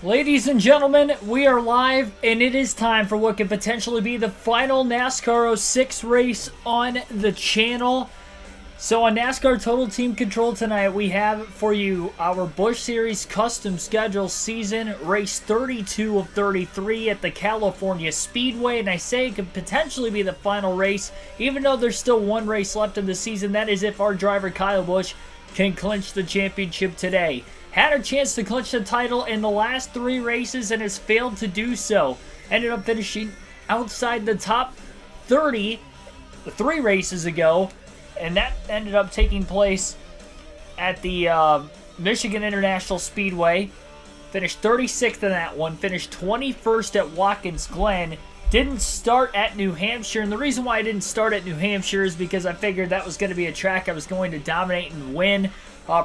Ladies and gentlemen, we are live, and it is time for what could potentially be the final NASCAR 06 race on the channel. So on NASCAR Total Team Control tonight, we have for you our Busch Series Custom Schedule Season Race 32 of 33 at the California Speedway. And I say it could potentially be the final race, even though there's still one race left in the season. That is if our driver Kyle Busch can clinch the championship today. Had a chance to clinch the title in the last 3 races and has failed to do so. Ended up finishing outside the top 30 3 races ago, and that ended up taking place at the Michigan International Speedway. Finished 36th in that one, finished 21st at Watkins Glen. Didn't start at New Hampshire, and the reason why I didn't start at New Hampshire is because I figured that was going to be a track I was going to dominate and win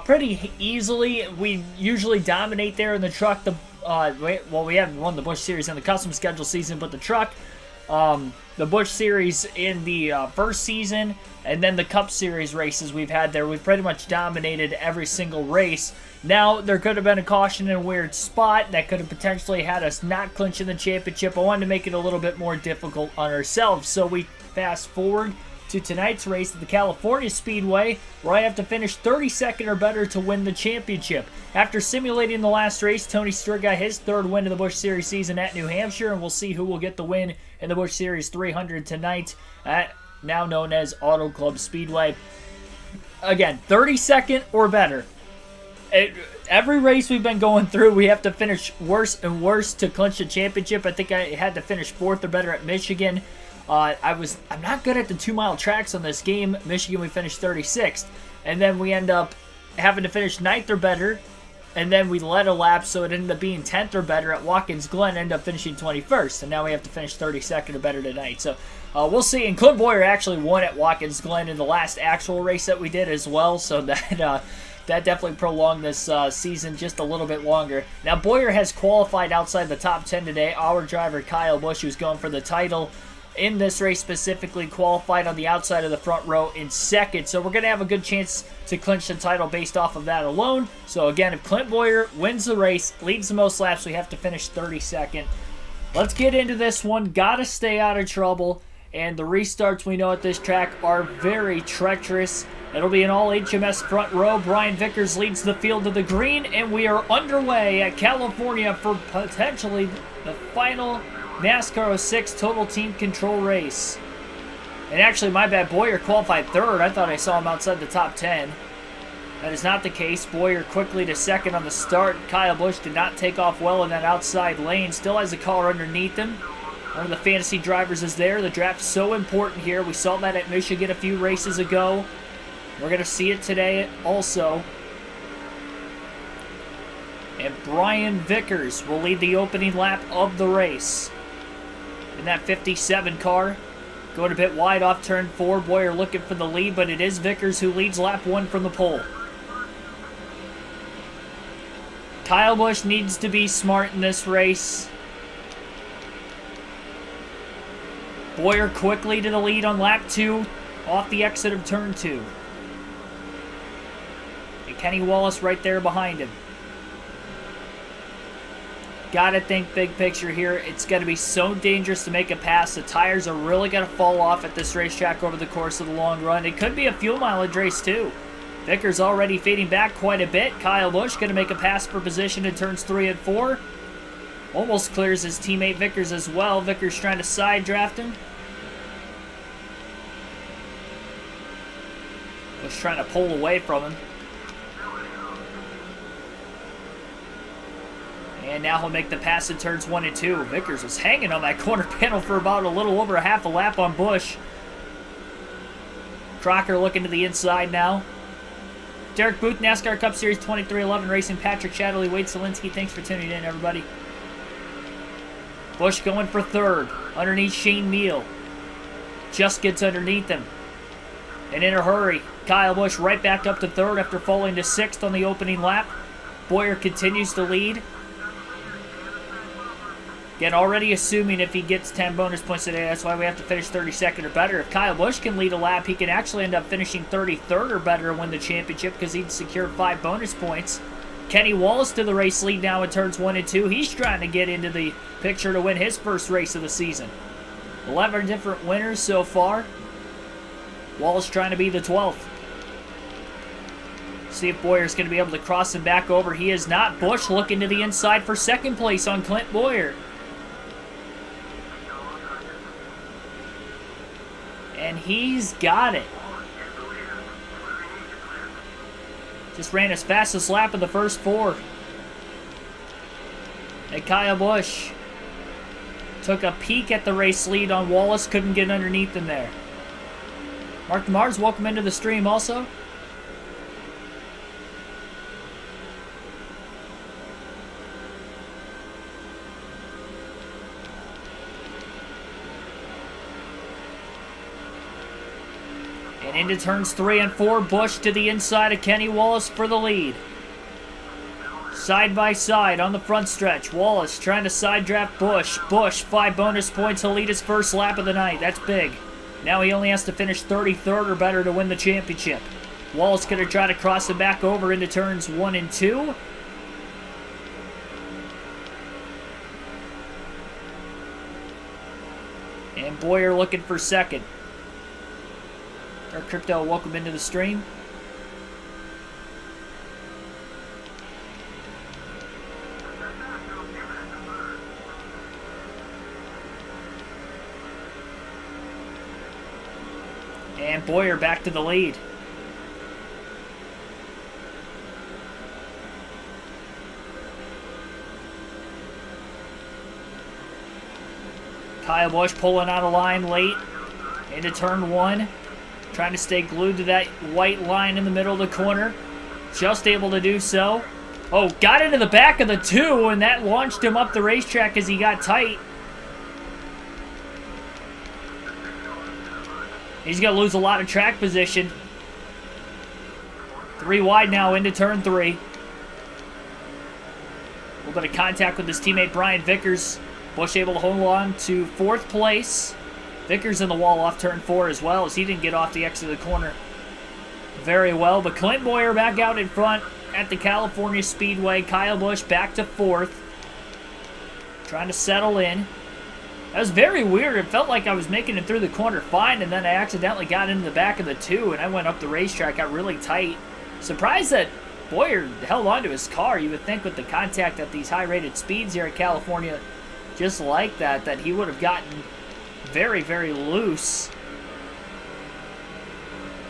pretty easily. We usually dominate there in the truck. Well, we haven't won the Busch Series in the custom schedule season, but the truck, the Busch Series in the first season, and then the Cup Series races we've had there, we've pretty much dominated every single race. Now, there could have been a caution in a weird spot that could have potentially had us not clinching the championship. I wanted to make it a little bit more difficult on ourselves, so we fast forward to tonight's race at the California Speedway, where I have to finish 32nd or better to win the championship. After simulating the last race, Tony Stewart got his 3rd win of the Busch Series season at New Hampshire, and we'll see who will get the win in the Busch Series 300 tonight at now known as Auto Club Speedway. Again, 32nd or better. Every race we've been going through, we have to finish worse and worse to clinch the championship. I think I had to finish 4th or better at Michigan. I'm not good at the 2-mile tracks on this game. Michigan, we finished 36th. And then we end up having to finish 9th or better. And then we led a lap, so it ended up being 10th or better at Watkins Glen, ended up finishing 21st. And now we have to finish 32nd or better tonight. So we'll see. And Clint Boyer actually won at Watkins Glen in the last actual race that we did as well. So that definitely prolonged this season just a little bit longer. Now, Boyer has qualified outside the top 10 today. Our driver, Kyle Busch, who's going for the title in this race specifically, qualified on the outside of the front row in 2nd. So we're going to have a good chance to clinch the title based off of that alone. So again, if Clint Boyer wins the race, leads the most laps, we have to finish 32nd. Let's get into this one. Got to stay out of trouble. And the restarts we know at this track are very treacherous. It'll be an all HMS front row. Brian Vickers leads the field to the green, and we are underway at California for potentially the final NASCAR 06 Total Team Control race. And actually, my bad, Boyer qualified 3rd. I thought I saw him outside the top 10. That is not the case. Boyer quickly to 2nd on the start. Kyle Busch did not take off well in that outside lane. Still has a car underneath him. One of the fantasy drivers is there. The draft's so important here. We saw that at Michigan a few races ago. We're going to see it today also. And Brian Vickers will lead the opening lap of the race in that 57 car. Going a bit wide off turn 4. Boyer looking for the lead, but it is Vickers who leads lap 1 from the pole. Kyle Busch needs to be smart in this race. Boyer quickly to the lead on lap 2 off the exit of turn 2. And Kenny Wallace right there behind him. Gotta think big picture here. It's going to be so dangerous to make a pass. The tires are really going to fall off at this racetrack over the course of the long run. It could be a fuel mileage race too. Vickers already fading back quite a bit. Kyle Busch going to make a pass for position in turns 3 and 4. Almost clears his teammate Vickers as well. Vickers trying to side draft him. Busch trying to pull away from him. And now he'll make the pass in turns 1 and 2. Vickers was hanging on that corner panel for about a little over a half a lap on Busch. Crocker looking to the inside now. Derek Booth, NASCAR Cup Series 2311 Racing. Patrick Shatterley, Wade Zielinski. Thanks for tuning in, everybody. Busch going for 3rd. Underneath Shane Neal. Just gets underneath him. And in a hurry, Kyle Busch right back up to 3rd after falling to 6th on the opening lap. Boyer continues to lead. Again, already assuming if he gets 10 bonus points today, that's why we have to finish 32nd or better. If Kyle Busch can lead a lap, he can actually end up finishing 33rd or better and win the championship because he'd secure 5 bonus points. Kenny Wallace to the race lead now in turns 1 and 2. He's trying to get into the picture to win his first race of the season. 11 different winners so far. Wallace trying to be the 12th. See if Boyer's going to be able to cross him back over. He is not. Busch looking to the inside for second place on Clint Boyer. And he's got it. Just ran his fastest lap of the first 4. And Kyle Busch took a peek at the race lead on Wallace. Couldn't get underneath him there. Mark Mars, welcome into the stream also. And into turns 3 and 4, Busch to the inside of Kenny Wallace for the lead. Side by side on the front stretch. Wallace trying to side draft Busch. Busch, 5 bonus points. He'll lead his first lap of the night. That's big. Now he only has to finish 33rd or better to win the championship. Wallace going to try to cross him back over into turns 1 and 2. And Boyer looking for second. Our Crypto, welcome into the stream. And Boyer back to the lead. Kyle Busch pulling out of line late into turn 1. Trying to stay glued to that white line in the middle of the corner. Just able to do so. Oh, got into the back of the 2, and that launched him up the racetrack as he got tight. He's going to lose a lot of track position. 3 wide now into turn 3. A little bit of contact with his teammate Brian Vickers. Busch able to hold on to 4th place. Vickers in the wall off turn 4 as well, as he didn't get off the exit of the corner very well. But Clint Boyer back out in front at the California Speedway. Kyle Busch back to 4th. Trying to settle in. That was very weird. It felt like I was making it through the corner fine, and then I accidentally got into the back of the 2, and I went up the racetrack, got really tight. Surprised that Boyer held onto his car. You would think with the contact at these high-rated speeds here in California, just like that, that he would have gotten very, very loose.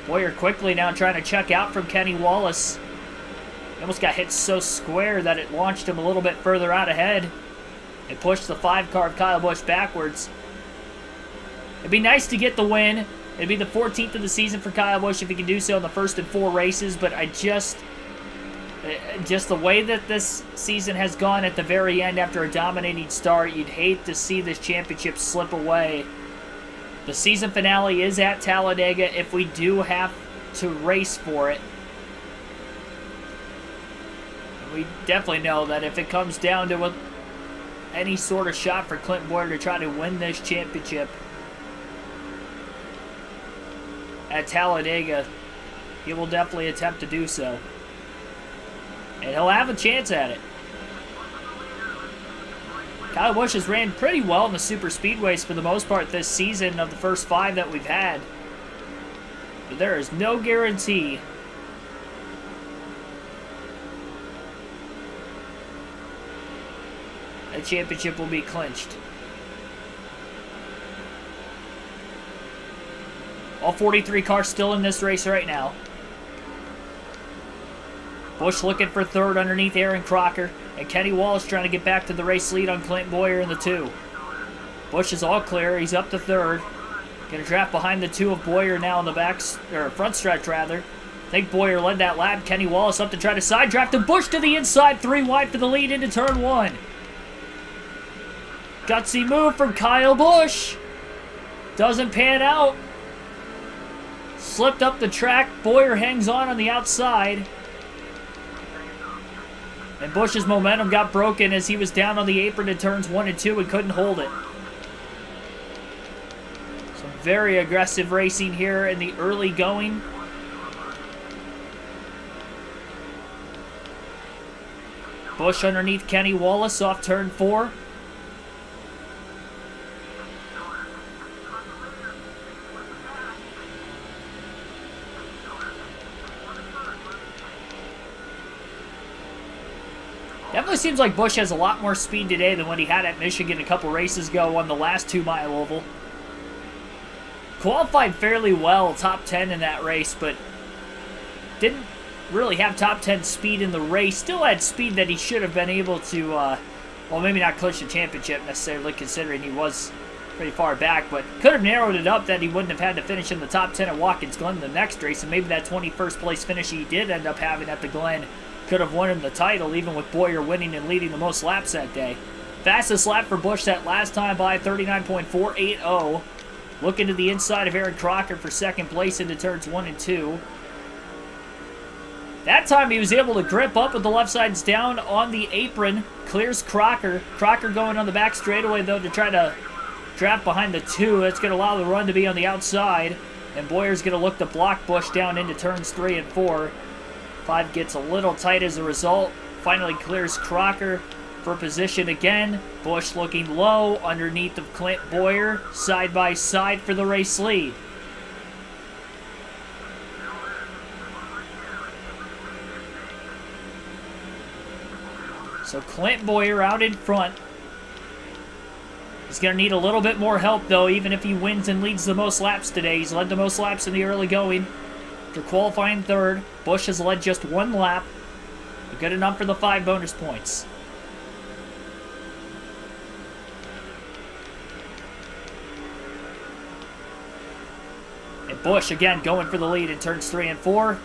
Boyer quickly now trying to check out from Kenny Wallace. He almost got hit so square that it launched him a little bit further out ahead. It pushed the 5 car of Kyle Busch backwards. It'd be nice to get the win. It'd be the 14th of the season for Kyle Busch if he can do so in the first and 4 races, but I just the way that this season has gone at the very end after a dominating start, you'd hate to see this championship slip away. The season finale is at Talladega if we do have to race for it. We definitely know that if it comes down to any sort of shot for Clint Boyer to try to win this championship at Talladega, he will definitely attempt to do so. And he'll have a chance at it. Kyle Busch has ran pretty well in the super speedways for the most part this season of the first 5 that we've had. But there is no guarantee the championship will be clinched. All 43 cars still in this race right now. Busch looking for 3rd underneath Aaron Crocker. And Kenny Wallace trying to get back to the race lead on Clint Boyer in the 2. Busch is all clear. He's up to 3rd. Going to draft behind the 2 of Boyer now in the front stretch rather. I think Boyer led that lap. Kenny Wallace up to try to side draft. And Busch to the inside. 3 wide for the lead into turn 1. Gutsy move from Kyle Busch. Doesn't pan out. Slipped up the track. Boyer hangs on the outside. And Busch's momentum got broken as he was down on the apron in turns 1 and 2 and couldn't hold it. Some very aggressive racing here in the early going. Busch underneath Kenny Wallace off turn 4. Definitely seems like Busch has a lot more speed today than what he had at Michigan a couple races ago on the last 2-mile oval. Qualified fairly well, top 10 in that race, but didn't really have top 10 speed in the race. Still had speed that he should have been able to, well, maybe not clinch the championship necessarily, considering he was pretty far back, but could have narrowed it up that he wouldn't have had to finish in the top 10 at Watkins Glen in the next race, and maybe that 21st place finish he did end up having at the Glen could have won him the title, even with Bowyer winning and leading the most laps that day. Fastest lap for Busch that last time by 39.480. Looking to the inside of Aaron Crocker for second place into turns 1 and 2. That time he was able to grip up with the left sides down on the apron. Clears Crocker. Crocker going on the back straightaway, though, to try to draft behind the 2. That's going to allow the run to be on the outside. And Bowyer's going to look to block Busch down into turns 3 and 4. 5 gets a little tight as a result. Finally clears Crocker for position again. Busch looking low underneath of Clint Bowyer. Side by side for the race lead. So Clint Bowyer out in front. He's going to need a little bit more help, though, even if he wins and leads the most laps today. He's led the most laps in the early going. After qualifying third, Busch has led just 1 lap. Good enough for the 5 bonus points. And Busch, again, going for the lead in turns 3 and 4.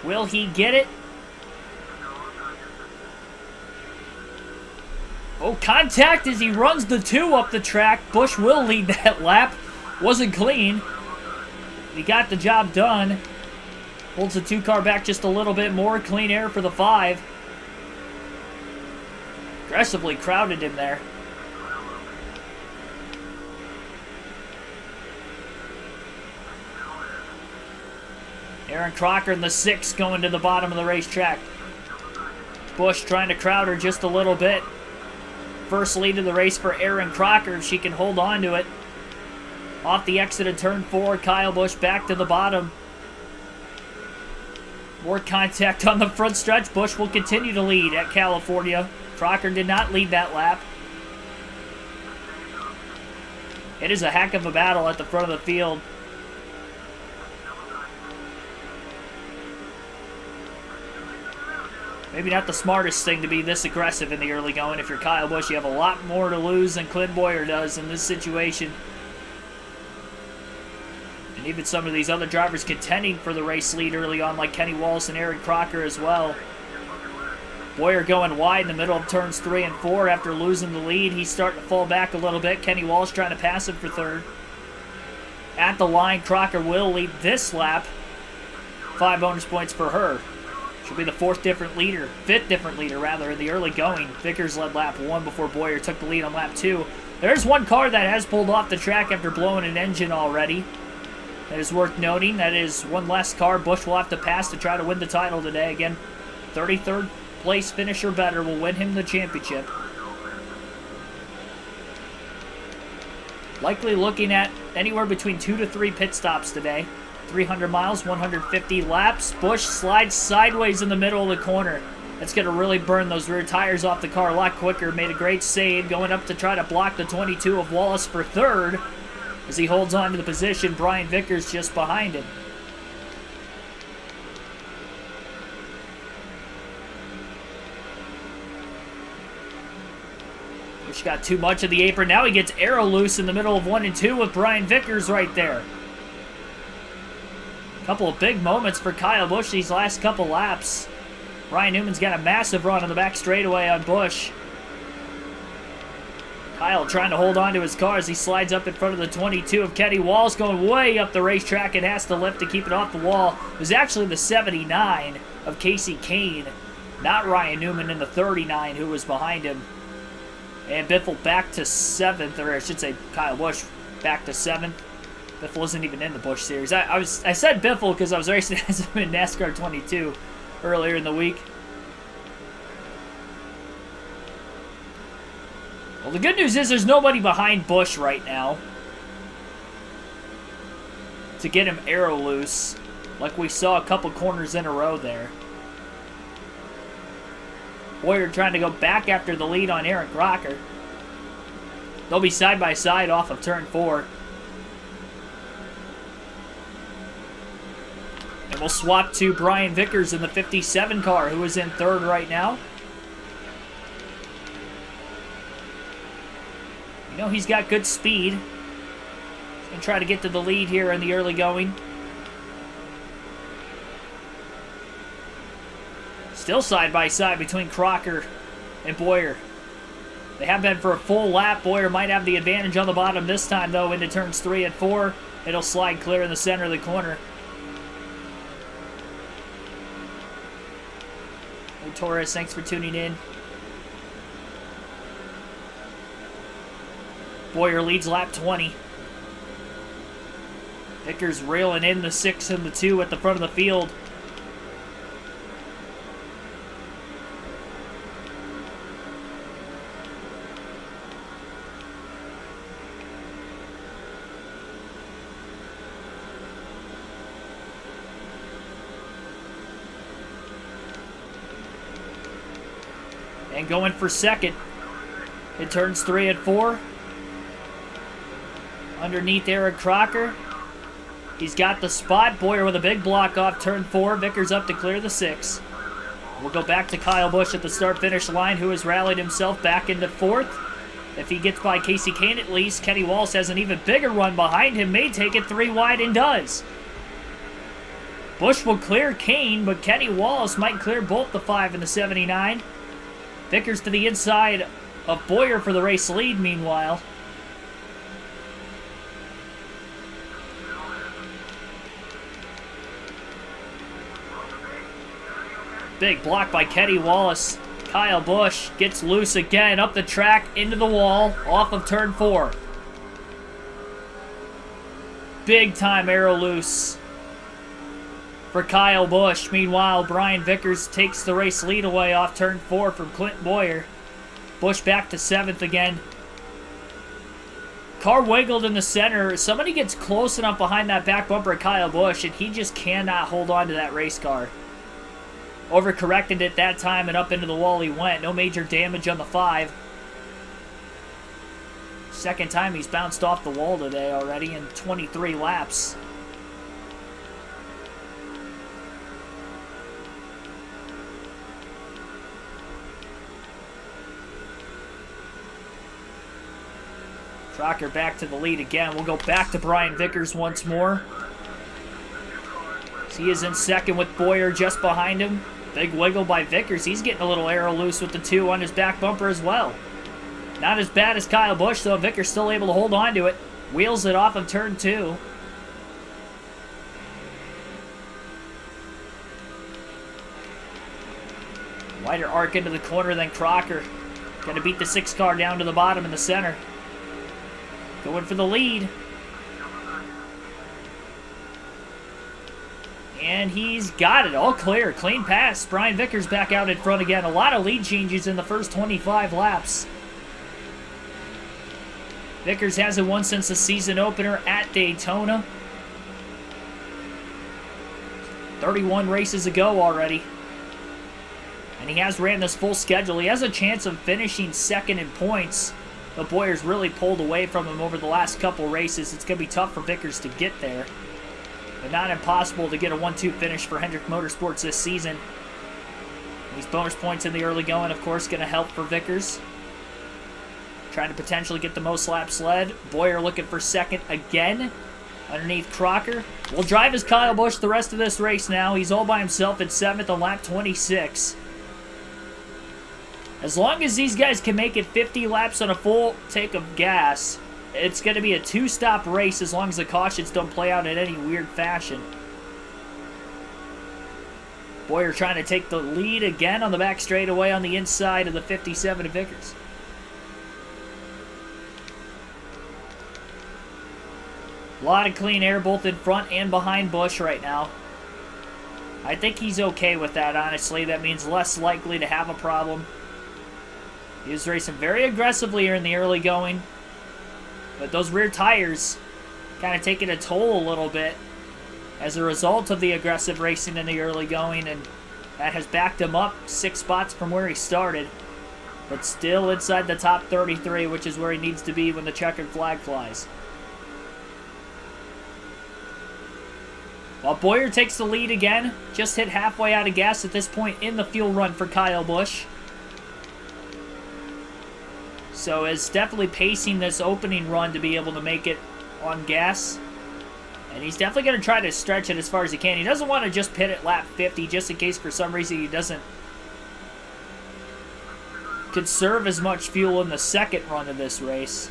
Will he get it? Oh, contact as he runs the 2 up the track. Busch will lead that lap. Wasn't clean. He got the job done. Holds the 2 car back just a little bit more. Clean air for the 5. Aggressively crowded him there. Aaron Crocker in the 6 going to the bottom of the racetrack. Busch trying to crowd her just a little bit. First lead of the race for Aaron Crocker if she can hold on to it. Off the exit of turn 4, Kyle Busch back to the bottom. More contact on the front stretch. Busch will continue to lead at California. Crocker did not lead that lap. It is a heck of a battle at the front of the field. Maybe not the smartest thing to be this aggressive in the early going. If you're Kyle Busch, you have a lot more to lose than Clint Bowyer does in this situation. And even some of these other drivers contending for the race lead early on, like Kenny Wallace and Aaron Crocker as well. Bowyer going wide in the middle of turns 3 and 4 after losing the lead. He's starting to fall back a little bit. Kenny Wallace trying to pass him for third. At the line, Crocker will lead this lap. 5 bonus points for her. She'll be the 5th different leader in the early going. Vickers led lap 1 before Bowyer took the lead on lap 2. There's one car that has pulled off the track after blowing an engine already. That is worth noting. That is one less car Busch will have to pass to try to win the title today. Again, 33rd place finish or better will win him the championship. Likely looking at anywhere between 2 to 3 pit stops today. 300 miles, 150 laps. Busch slides sideways in the middle of the corner. That's going to really burn those rear tires off the car a lot quicker. Made a great save going up to try to block the 22 of Wallace for third as he holds on to the position. Brian Vickers just behind him. Busch got too much of the apron. Now he gets arrow loose in the middle of 1 and 2 with Brian Vickers right there. Couple of big moments for Kyle Busch these last couple laps. Ryan Newman's got a massive run on the back straightaway on Busch. Kyle trying to hold on to his car as he slides up in front of the 22 of Kenny Wallace, going way up the racetrack and has to lift to keep it off the wall. It was actually the 79 of Casey Kane, not Ryan Newman in the 39 who was behind him. And Biffle back to 7th, or I should say Kyle Busch back to 7th. Biffle wasn't even in the Busch series. I said Biffle because I was racing as him in NASCAR 22 earlier in the week. Well, the good news is there's nobody behind Busch right now to get him arrow loose, like we saw a couple corners in a row there. Bowyer trying to go back after the lead on Eric Crocker. They'll be side by side off of turn 4. And we'll swap to Brian Vickers in the 57 car, who is in 3rd right now. You know he's got good speed. He's going to try to get to the lead here in the early going. Still side by side between Crocker and Bowyer. They have been for a full lap. Bowyer might have the advantage on the bottom this time, though, into turns 3 and 4. It'll slide clear in the center of the corner. Hey, Torres, thanks for tuning in. Bowyer leads lap 20. Vickers railing in the 6 and the 2 at the front of the field. And going for second. It turns 3 and 4. Underneath Eric Crocker. He's got the spot. Bowyer with a big block off turn 4. Vickers up to clear the 6. We'll go back to Kyle Busch at the start-finish line, who has rallied himself back into 4th. If he gets by Casey Kane at least, Kenny Wallace has an even bigger run behind him. May take it 3 wide and does. Busch will clear Kane, but Kenny Wallace might clear both the 5 and the 79. Vickers to the inside of Bowyer for the race lead, meanwhile. Big block by Kenny Wallace. Kyle Busch gets loose again, up the track, into the wall, off of turn 4. Big time arrow loose for Kyle Busch. Meanwhile, Brian Vickers takes the race lead away off turn 4 from Clint Bowyer. Busch back to 7th again. Car wiggled in the center. Somebody gets close enough behind that back bumper of Kyle Busch, and he just cannot hold on to that race car. Overcorrected it that time, and up into the wall he went. No major damage on the 5. Second time he's bounced off the wall today already in 23 laps. Crocker back to the lead again. We'll go back to Brian Vickers once more. He is in 2nd with Bowyer just behind him. Big wiggle by Vickers. He's getting a little arrow loose with the 2 on his back bumper as well. Not as bad as Kyle Busch, though. Vickers still able to hold on to it. Wheels it off of turn 2. Wider arc into the corner than Crocker. Gonna beat the 6 car down to the bottom in the center. Going for the lead. And he's got it. All clear. Clean pass. Brian Vickers back out in front again. A lot of lead changes in the first 25 laps. Vickers hasn't won since the season opener at Daytona. 31 races ago already. And he has ran this full schedule. He has a chance of finishing 2nd in points. But Bowyer's really pulled away from him over the last couple races. It's going to be tough for Vickers to get there. But not impossible to get a 1-2 finish for Hendrick Motorsports this season. These bonus points in the early going, of course, going to help for Vickers. Trying to potentially get the most laps led. Bowyer looking for 2nd again underneath Crocker. Will drive as Kyle Busch the rest of this race now. He's all by himself at 7th on lap 26. As long as these guys can make it 50 laps on a full tank of gas, it's going to be a 2-stop race as long as the cautions don't play out in any weird fashion. Bowyer trying to take the lead again on the back straightaway on the inside of the 57 of Vickers. A lot of clean air both in front and behind Busch right now. I think he's okay with that, honestly. That means less likely to have a problem. He was racing very aggressively here in the early going. But those rear tires kind of taking a toll a little bit as a result of the aggressive racing in the early going, and that has backed him up 6 spots from where he started, but still inside the top 33, which is where he needs to be when the checkered flag flies. While Bowyer takes the lead again, just hit halfway out of gas at this point in the fuel run for Kyle Busch. So is definitely pacing this opening run to be able to make it on gas. And he's definitely going to try to stretch it as far as he can. He doesn't want to just pit at lap 50 just in case for some reason he doesn't conserve as much fuel in the second run of this race.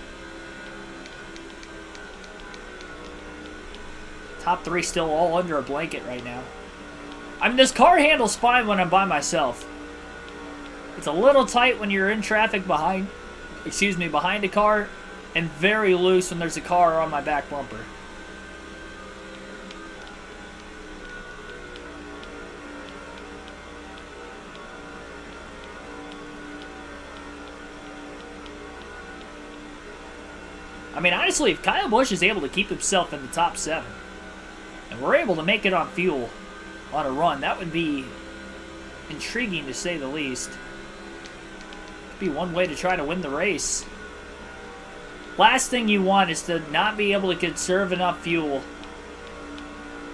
Top 3 still all under a blanket right now. I mean, this car handles fine when I'm by myself. It's a little tight when you're in traffic behind a car, and very loose when there's a car on my back bumper. I mean, honestly, if Kyle Busch is able to keep himself in the top 7, and we're able to make it on fuel on a run, that would be intriguing to say the least. Could be one way to try to win the race. Last thing you want is to not be able to conserve enough fuel.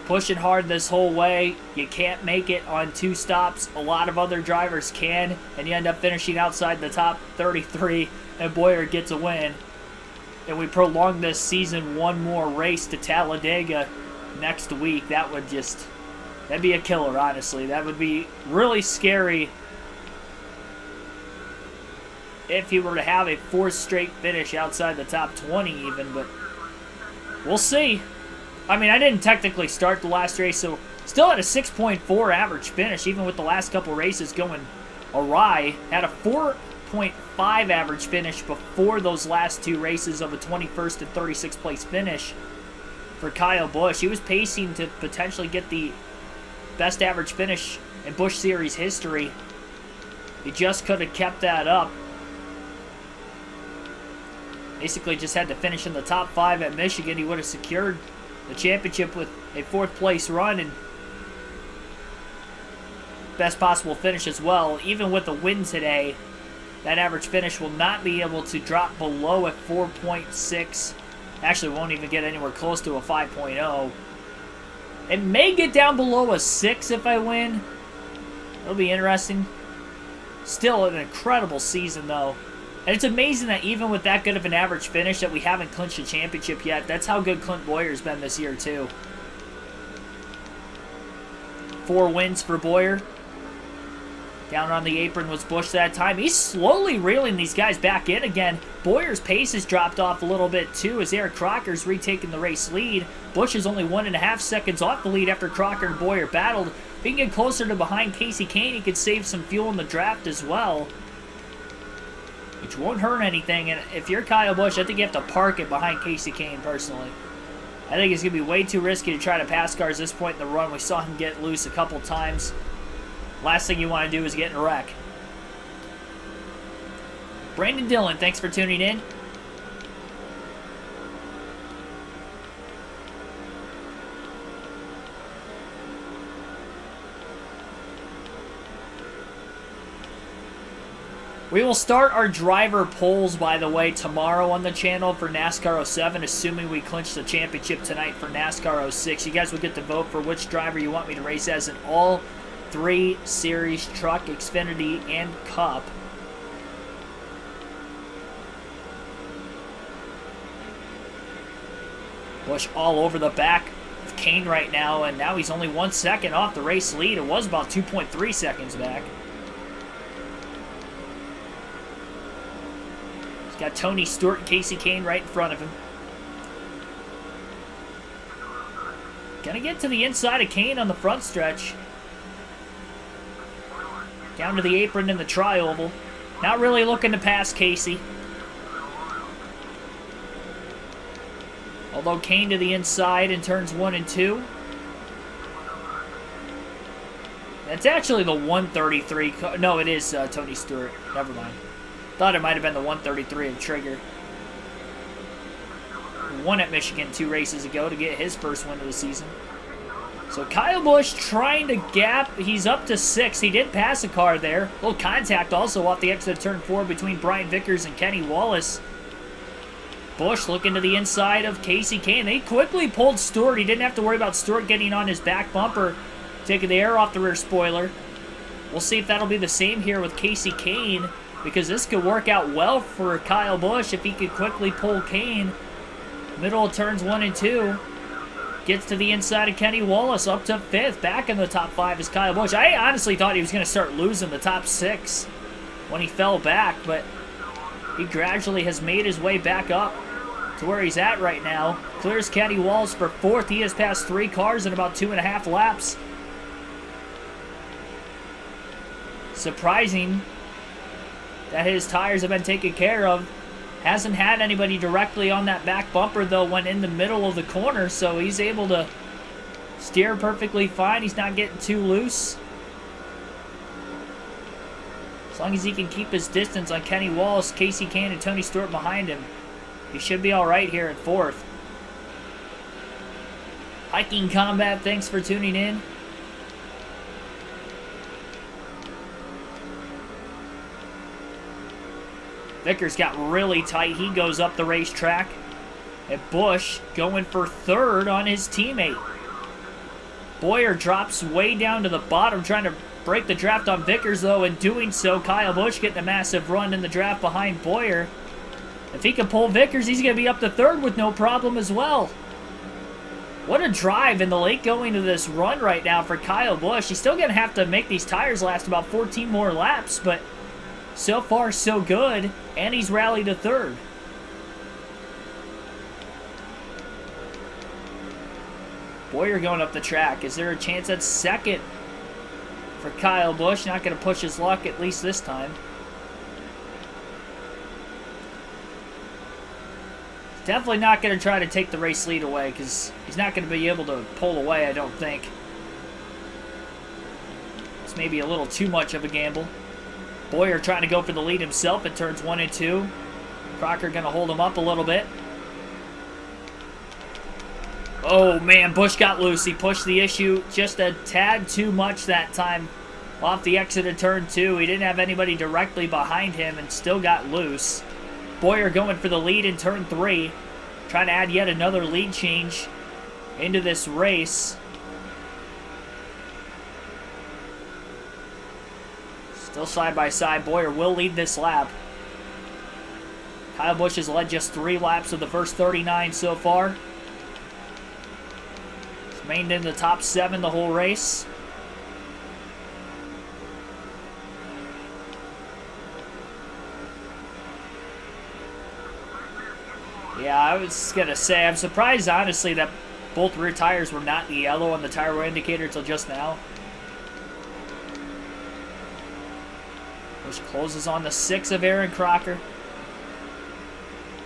Pushing hard this whole way, you can't make it on 2 stops. A lot of other drivers can, and you end up finishing outside the top 33, and Bowyer gets a win. And we prolong this season one more race to Talladega next week. That'd be a killer, honestly. That would be really scary if he were to have a 4th straight finish outside the top 20 even, but we'll see. I mean, I didn't technically start the last race, so still had a 6.4 average finish, even with the last couple races going awry. Had a 4.5 average finish before those last 2 races of a 21st and 36th place finish for Kyle Busch. He was pacing to potentially get the best average finish in Busch Series history. He just could have kept that up. Basically just had to finish in the top 5 at Michigan. He would have secured the championship with a 4th place run and best possible finish as well. Even with the win today, that average finish will not be able to drop below a 4.6. Actually, won't even get anywhere close to a 5.0. It may get down below a 6 if I win. It'll be interesting. Still an incredible season, though. And it's amazing that even with that good of an average finish that we haven't clinched a championship yet. That's how good Clint Bowyer's been this year, too. 4 wins for Bowyer. Down on the apron was Busch that time. He's slowly reeling these guys back in again. Bowyer's pace has dropped off a little bit too as Eric Crocker's retaken the race lead. Busch is only 1.5 seconds off the lead after Crocker and Bowyer battled. If he can get closer to behind Casey Kane, he could save some fuel in the draft as well, which won't hurt anything. And if you're Kyle Busch, I think you have to park it behind Casey Kane personally. I think it's going to be way too risky to try to pass cars at this point in the run. We saw him get loose a couple times. Last thing you want to do is get in a wreck. Brandon Dillon, thanks for tuning in. We will start our driver polls, by the way, tomorrow on the channel for NASCAR 07, assuming we clinch the championship tonight for NASCAR 06. You guys will get to vote for which driver you want me to race as in all 3 series, Truck, Xfinity, and Cup. Busch all over the back of Kane right now, and now he's only 1 second off the race lead. It was about 2.3 seconds back. He's got Tony Stewart and Casey Kane right in front of him. Gonna get to the inside of Kane on the front stretch. Down to the apron in the tri-oval. Not really looking to pass Casey. Although Kane to the inside in turns 1 and 2. That's actually the 133. No, it is Tony Stewart. Never mind. Thought it might have been the 133 of Trigger. Won at Michigan 2 races ago to get his first win of the season. So Kyle Busch trying to gap. He's up to 6. He did pass a car there. A little contact also off the exit of turn 4 between Brian Vickers and Kenny Wallace. Busch looking to the inside of Casey Kane. They quickly pulled Stewart. He didn't have to worry about Stewart getting on his back bumper, taking the air off the rear spoiler. We'll see if that'll be the same here with Casey Kane, because this could work out well for Kyle Busch if he could quickly pull Kane. Middle of turns 1 and 2. Gets to the inside of Kenny Wallace, up to 5th. Back in the top 5 is Kyle Busch. I honestly thought he was going to start losing the top 6 when he fell back, but he gradually has made his way back up to where he's at right now. Clears Kenny Wallace for 4th. He has passed 3 cars in about 2.5 laps. Surprising that his tires have been taken care of. Hasn't had anybody directly on that back bumper, though, when in the middle of the corner, so he's able to steer perfectly fine. He's not getting too loose. As long as he can keep his distance on Kenny Wallace, Casey Kane, and Tony Stewart behind him, he should be all right here at 4th. Hiking Combat, thanks for tuning in. Vickers got really tight. He goes up the racetrack. And Busch going for 3rd on his teammate. Bowyer drops way down to the bottom, trying to break the draft on Vickers, though. In doing so, Kyle Busch getting a massive run in the draft behind Bowyer. If he can pull Vickers, he's going to be up to 3rd with no problem as well. What a drive in the late going of this run right now for Kyle Busch. He's still going to have to make these tires last about 14 more laps, but so far, so good, and he's rallied to 3rd. Bowyer going up the track. Is there a chance at 2nd for Kyle Busch? Not going to push his luck, at least this time. Definitely not going to try to take the race lead away, because he's not going to be able to pull away, I don't think. It's maybe a little too much of a gamble. Bowyer trying to go for the lead himself in turns 1 and 2. Crocker going to hold him up a little bit. Oh, man, Busch got loose. He pushed the issue just a tad too much that time off the exit of turn 2. He didn't have anybody directly behind him and still got loose. Bowyer going for the lead in turn 3. Trying to add yet another lead change into this race. Still side by side. Bowyer will lead this lap. Kyle Busch has led just 3 laps of the first 39 so far. He's remained in the top 7 the whole race. Yeah, I was going to say, I'm surprised, honestly, that both rear tires were not yellow on the tire wear indicator until just now. Busch closes on the 6 of Aaron Crocker.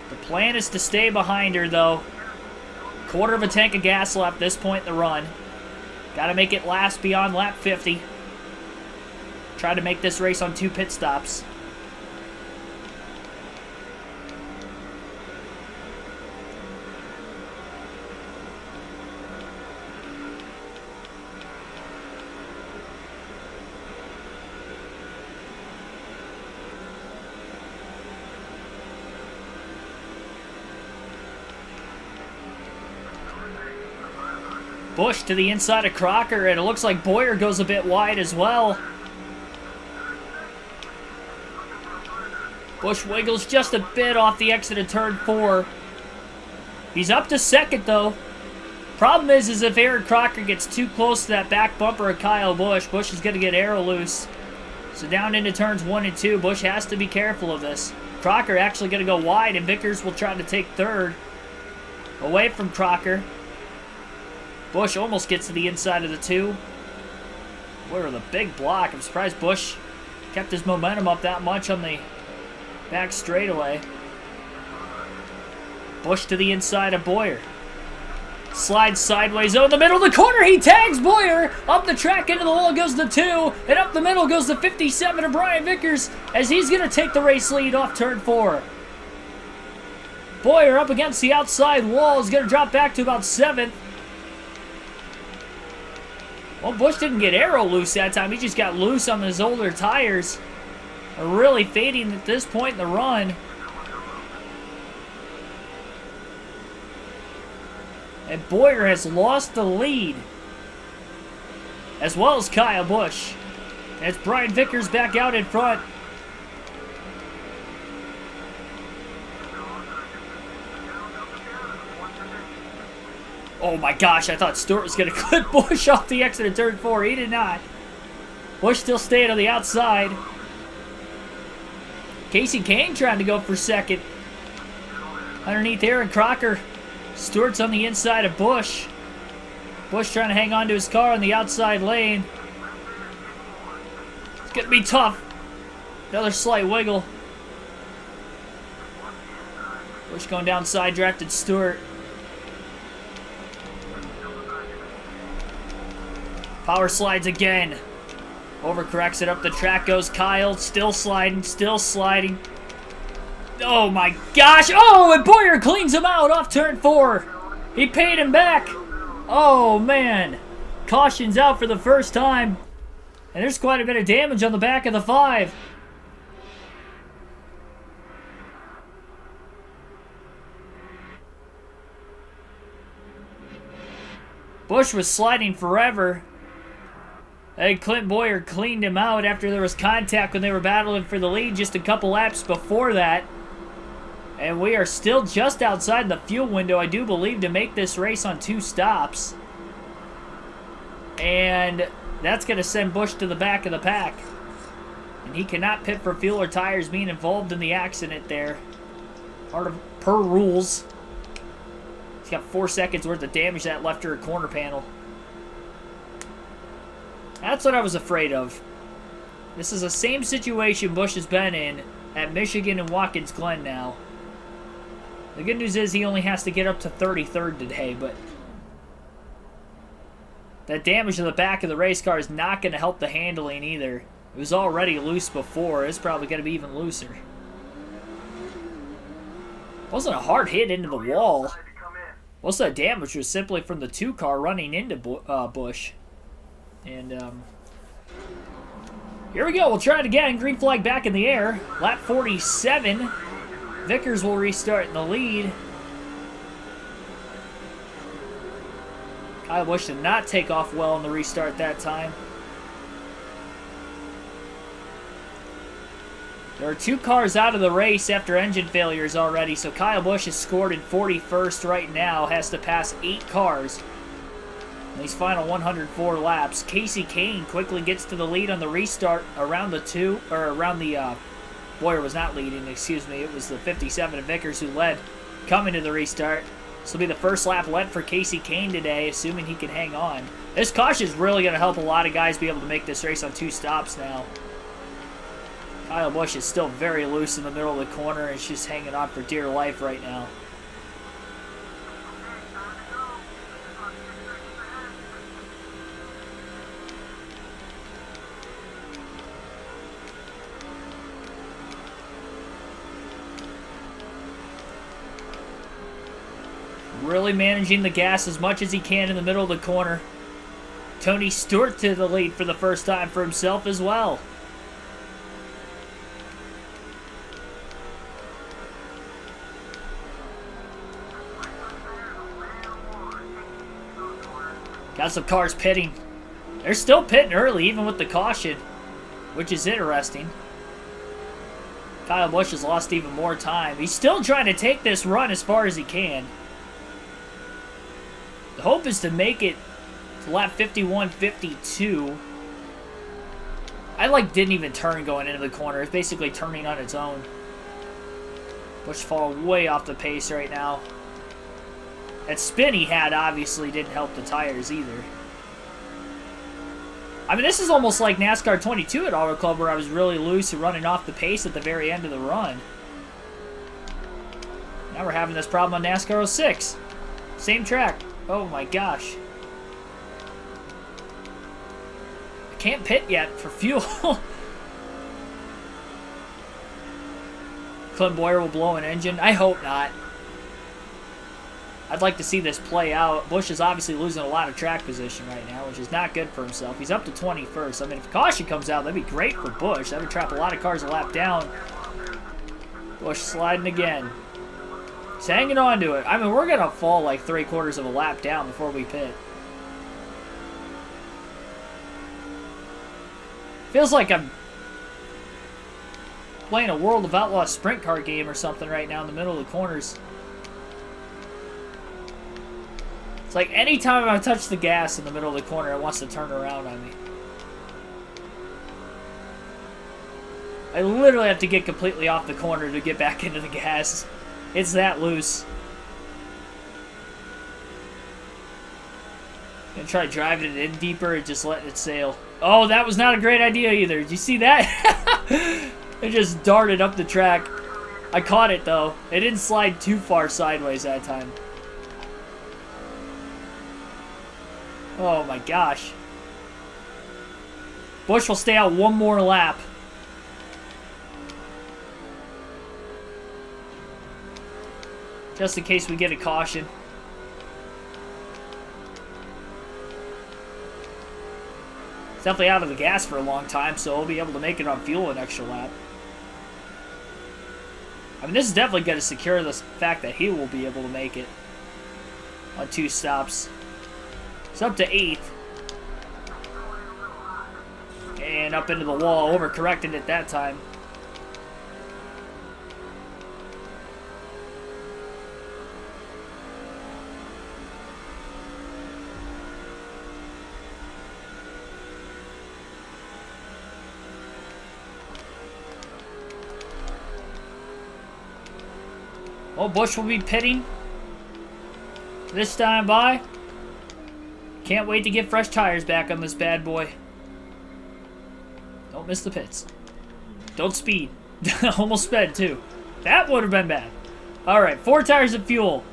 The plan is to stay behind her, though. Quarter of a tank of gas left this point in the run. Got to make it last beyond lap 50. Try to make this race on 2 pit stops. Busch to the inside of Crocker, and it looks like Bowyer goes a bit wide as well. Busch wiggles just a bit off the exit of turn 4. He's up to 2nd, though. Problem is if Aaron Crocker gets too close to that back bumper of Kyle Busch, Busch is going to get aero loose. So down into turns 1 and 2, Busch has to be careful of this. Crocker actually going to go wide, and Vickers will try to take 3rd. Away from Crocker. Busch almost gets to the inside of the 2. Boy, with a big block. I'm surprised Busch kept his momentum up that much on the back straightaway. Busch to the inside of Bowyer. Slides sideways over the middle of the corner. He tags Boyer. Up the track into the wall goes the 2. And up the middle goes the 57 of Brian Vickers as he's going to take the race lead off turn 4. Boyer up against the outside wall is going to drop back to about 7th. Well, Busch didn't get aero loose that time. He just got loose on his older tires. Are really fading at this point in the run. And Boyer has lost the lead, as well as Kyle Busch. As Brian Vickers back out in front. Oh my gosh, I thought Stewart was going to clip Busch off the exit of turn 4. He did not. Busch still staying on the outside. Casey Kane trying to go for second. Underneath Aaron Crocker. Stewart's on the inside of Busch. Busch trying to hang on to his car on the outside lane. It's going to be tough. Another slight wiggle. Busch going down side, directed Stewart. Power slides again. Overcorrects it up the track goes Kyle. Still sliding, still sliding. Oh my gosh. Oh, and Boyer cleans him out off turn 4. He paid him back. Oh man. Caution's out for the first time. And there's quite a bit of damage on the back of the 5. Busch was sliding forever. And Clint Boyer cleaned him out after there was contact when they were battling for the lead just a couple laps before that. And we are still just outside the fuel window, I do believe, to make this race on 2 stops. And that's going to send Busch to the back of the pack. And he cannot pit for fuel or tires being involved in the accident there. Part of per rules. He's got 4 seconds worth of damage to that left rear corner panel. That's what I was afraid of. This is the same situation Busch has been in at Michigan and Watkins Glen now. The good news is he only has to get up to 33rd today, but that damage to the back of the race car is not going to help the handling either. It was already loose before. It's probably going to be even looser. Wasn't a hard hit into the wall. Most of the damage was simply from the 2 car running into Busch. And here we go. We'll try it again. Green flag back in the air. Lap 47. Vickers will restart in the lead. Kyle Busch did not take off well in the restart that time. There are 2 cars out of the race after engine failures already, so Kyle Busch is scored in 41st right now. Has to pass 8 cars in these final 104 laps. Casey Kane quickly gets to the lead on the restart around the Boyer was not leading, excuse me. It was the 57 of Vickers who led coming to the restart. This will be the first lap led for Casey Kane today, assuming he can hang on. This caution is really going to help a lot of guys be able to make this race on 2 stops now. Kyle Busch is still very loose in the middle of the corner. It's just hanging on for dear life right now. Really managing the gas as much as he can in the middle of the corner. Tony Stewart to the lead for the first time for himself as well. Got some cars pitting. They're still pitting early, even with the caution, which is interesting. Kyle Busch has lost even more time. He's still trying to take this run as far as he can. The hope is to make it to lap 51, 52. I didn't even turn going into the corner. It's basically turning on its own. Busch fall way off the pace right now. That spin he had obviously didn't help the tires either. I mean, this is almost like NASCAR 22 at Auto Club, where I was really loose and running off the pace at the very end of the run. Now we're having this problem on NASCAR 06. Same track. Oh my gosh. I can't pit yet for fuel. Clint Boyer will blow an engine. I hope not. I'd like to see this play out. Busch is obviously losing a lot of track position right now, which is not good for himself. He's up to 21st. I mean, if caution comes out, that'd be great for Busch. That would trap a lot of cars a lap down. Busch sliding again. He's hanging on to it. I mean, we're going to fall like 3/4 of a lap down before we pit. Feels like I'm playing a World of Outlaws sprint car game or something right now in the middle of the corners. It's like anytime I touch the gas in the middle of the corner, it wants to turn around on me. I literally have to get completely off the corner to get back into the gas. It's that loose. Gonna try driving it in deeper and just letting it sail. Oh, that was not a great idea either. Did you see that? It just darted up the track. I caught it though. It didn't slide too far sideways that time. Oh my gosh. Busch will stay out one more lap. Just in case we get a caution. It's definitely out of the gas for a long time, so we'll be able to make it on fuel an extra lap. I mean, this is definitely going to secure the fact that he will be able to make it on 2 stops. It's up to 8th. And up into the wall, overcorrected it that time. Oh, Busch will be pitting this time by. Can't wait to get fresh tires back on this bad boy. Don't miss the pits. Don't speed. Almost sped, too. That would have been bad. Alright, 4 tires of fuel.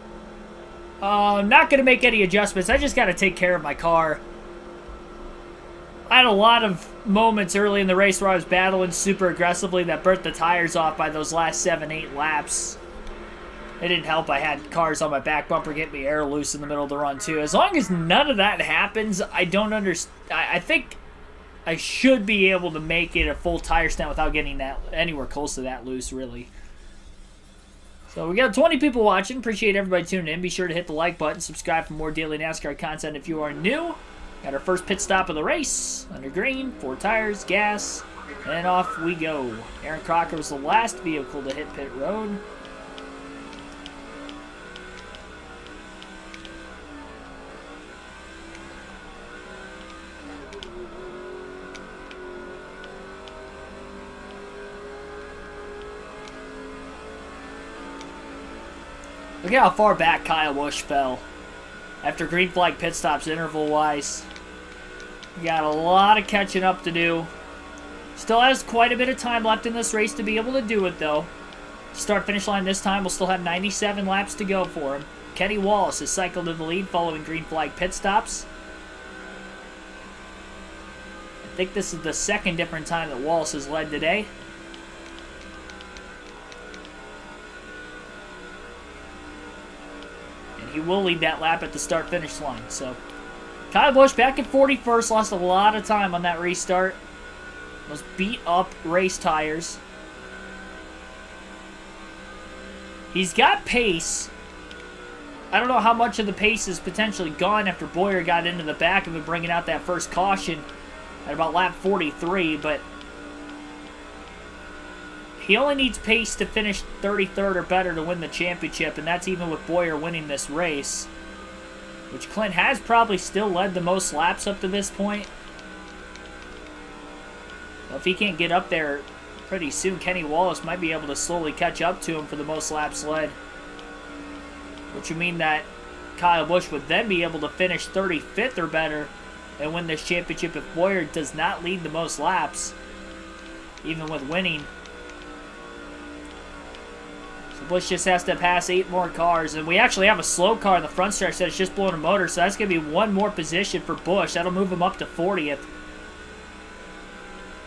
I'm not going to make any adjustments. I just got to take care of my car. I had a lot of moments early in the race where I was battling super aggressively that burnt the tires off by those last 7-8 laps. It didn't help. I had cars on my back bumper getting me air loose in the middle of the run, too. As long as none of that happens, I don't understand. I think I should be able to make it a full tire stand without getting that anywhere close to that loose, really. So we got 20 people watching. Appreciate everybody tuning in. Be sure to hit the like button. Subscribe for more daily NASCAR content if you are new. Got our first pit stop of the race. Under green, 4 tires, gas, and off we go. Aaron Crocker was the last vehicle to hit pit road. Look at how far back Kyle Busch fell. After green flag pit stops interval-wise. We got a lot of catching up to do. Still has quite a bit of time left in this race to be able to do it, though. Start-finish line this time, we'll still have 97 laps to go for him. Kenny Wallace has cycled to the lead following green flag pit stops. I think this is the second different time that Wallace has led today. He will lead that lap at the start-finish line. So, Kyle Busch back at 41st. Lost a lot of time on that restart. Those beat-up race tires. He's got pace. I don't know how much of the pace is potentially gone after Boyer got into the back of it, bringing out that first caution at about lap 43, but he only needs pace to finish 33rd or better to win the championship, and that's even with Boyer winning this race, which Clint has probably still led the most laps up to this point. Well, if he can't get up there pretty soon, Kenny Wallace might be able to slowly catch up to him for the most laps led, which would mean that Kyle Busch would then be able to finish 35th or better and win this championship if Boyer does not lead the most laps, even with winning. So Busch just has to pass 8 more cars. And we actually have a slow car in the front stretch that's just blowing a motor. So that's going to be 1 more position for Busch. That'll move him up to 40th.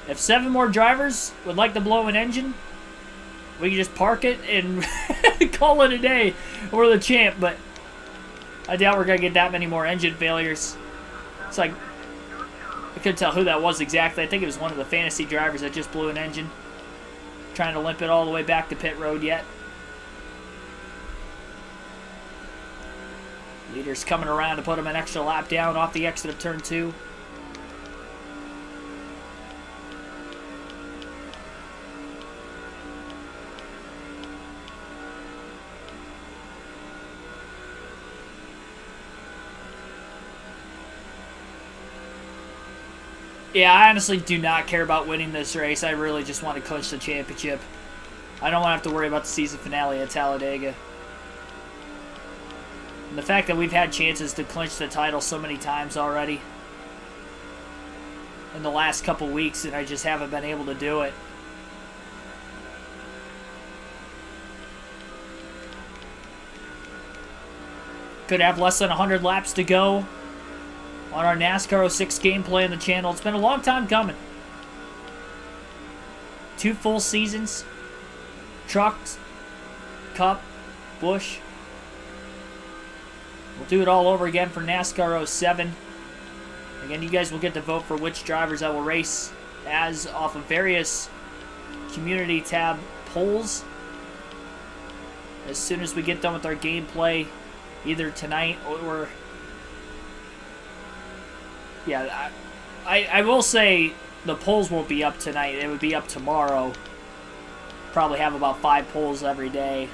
If 7 more drivers would like to blow an engine, we can just park it and call it a day. We're the champ, but I doubt we're going to get that many more engine failures. It's like, I couldn't tell who that was exactly. I think it was one of the fantasy drivers that just blew an engine. Trying to limp it all the way back to pit road yet. Leader's coming around to put him an extra lap down off the exit of turn 2. Yeah, I honestly do not care about winning this race. I really just want to clinch the championship. I don't want to have to worry about the season finale at Talladega. And the fact that we've had chances to clinch the title so many times already in the last couple weeks, and I just haven't been able to do it. Could have less than 100 laps to go on our NASCAR 06 gameplay on the channel. It's been a long time coming. 2 full seasons. Trucks, Cup, Busch. We'll do it all over again for NASCAR 07. Again, you guys will get to vote for which drivers I will race as off of various community tab polls. As soon as we get done with our gameplay, either tonight or... Yeah, I will say the polls won't be up tonight. It would be up tomorrow. Probably have about 5 polls every day.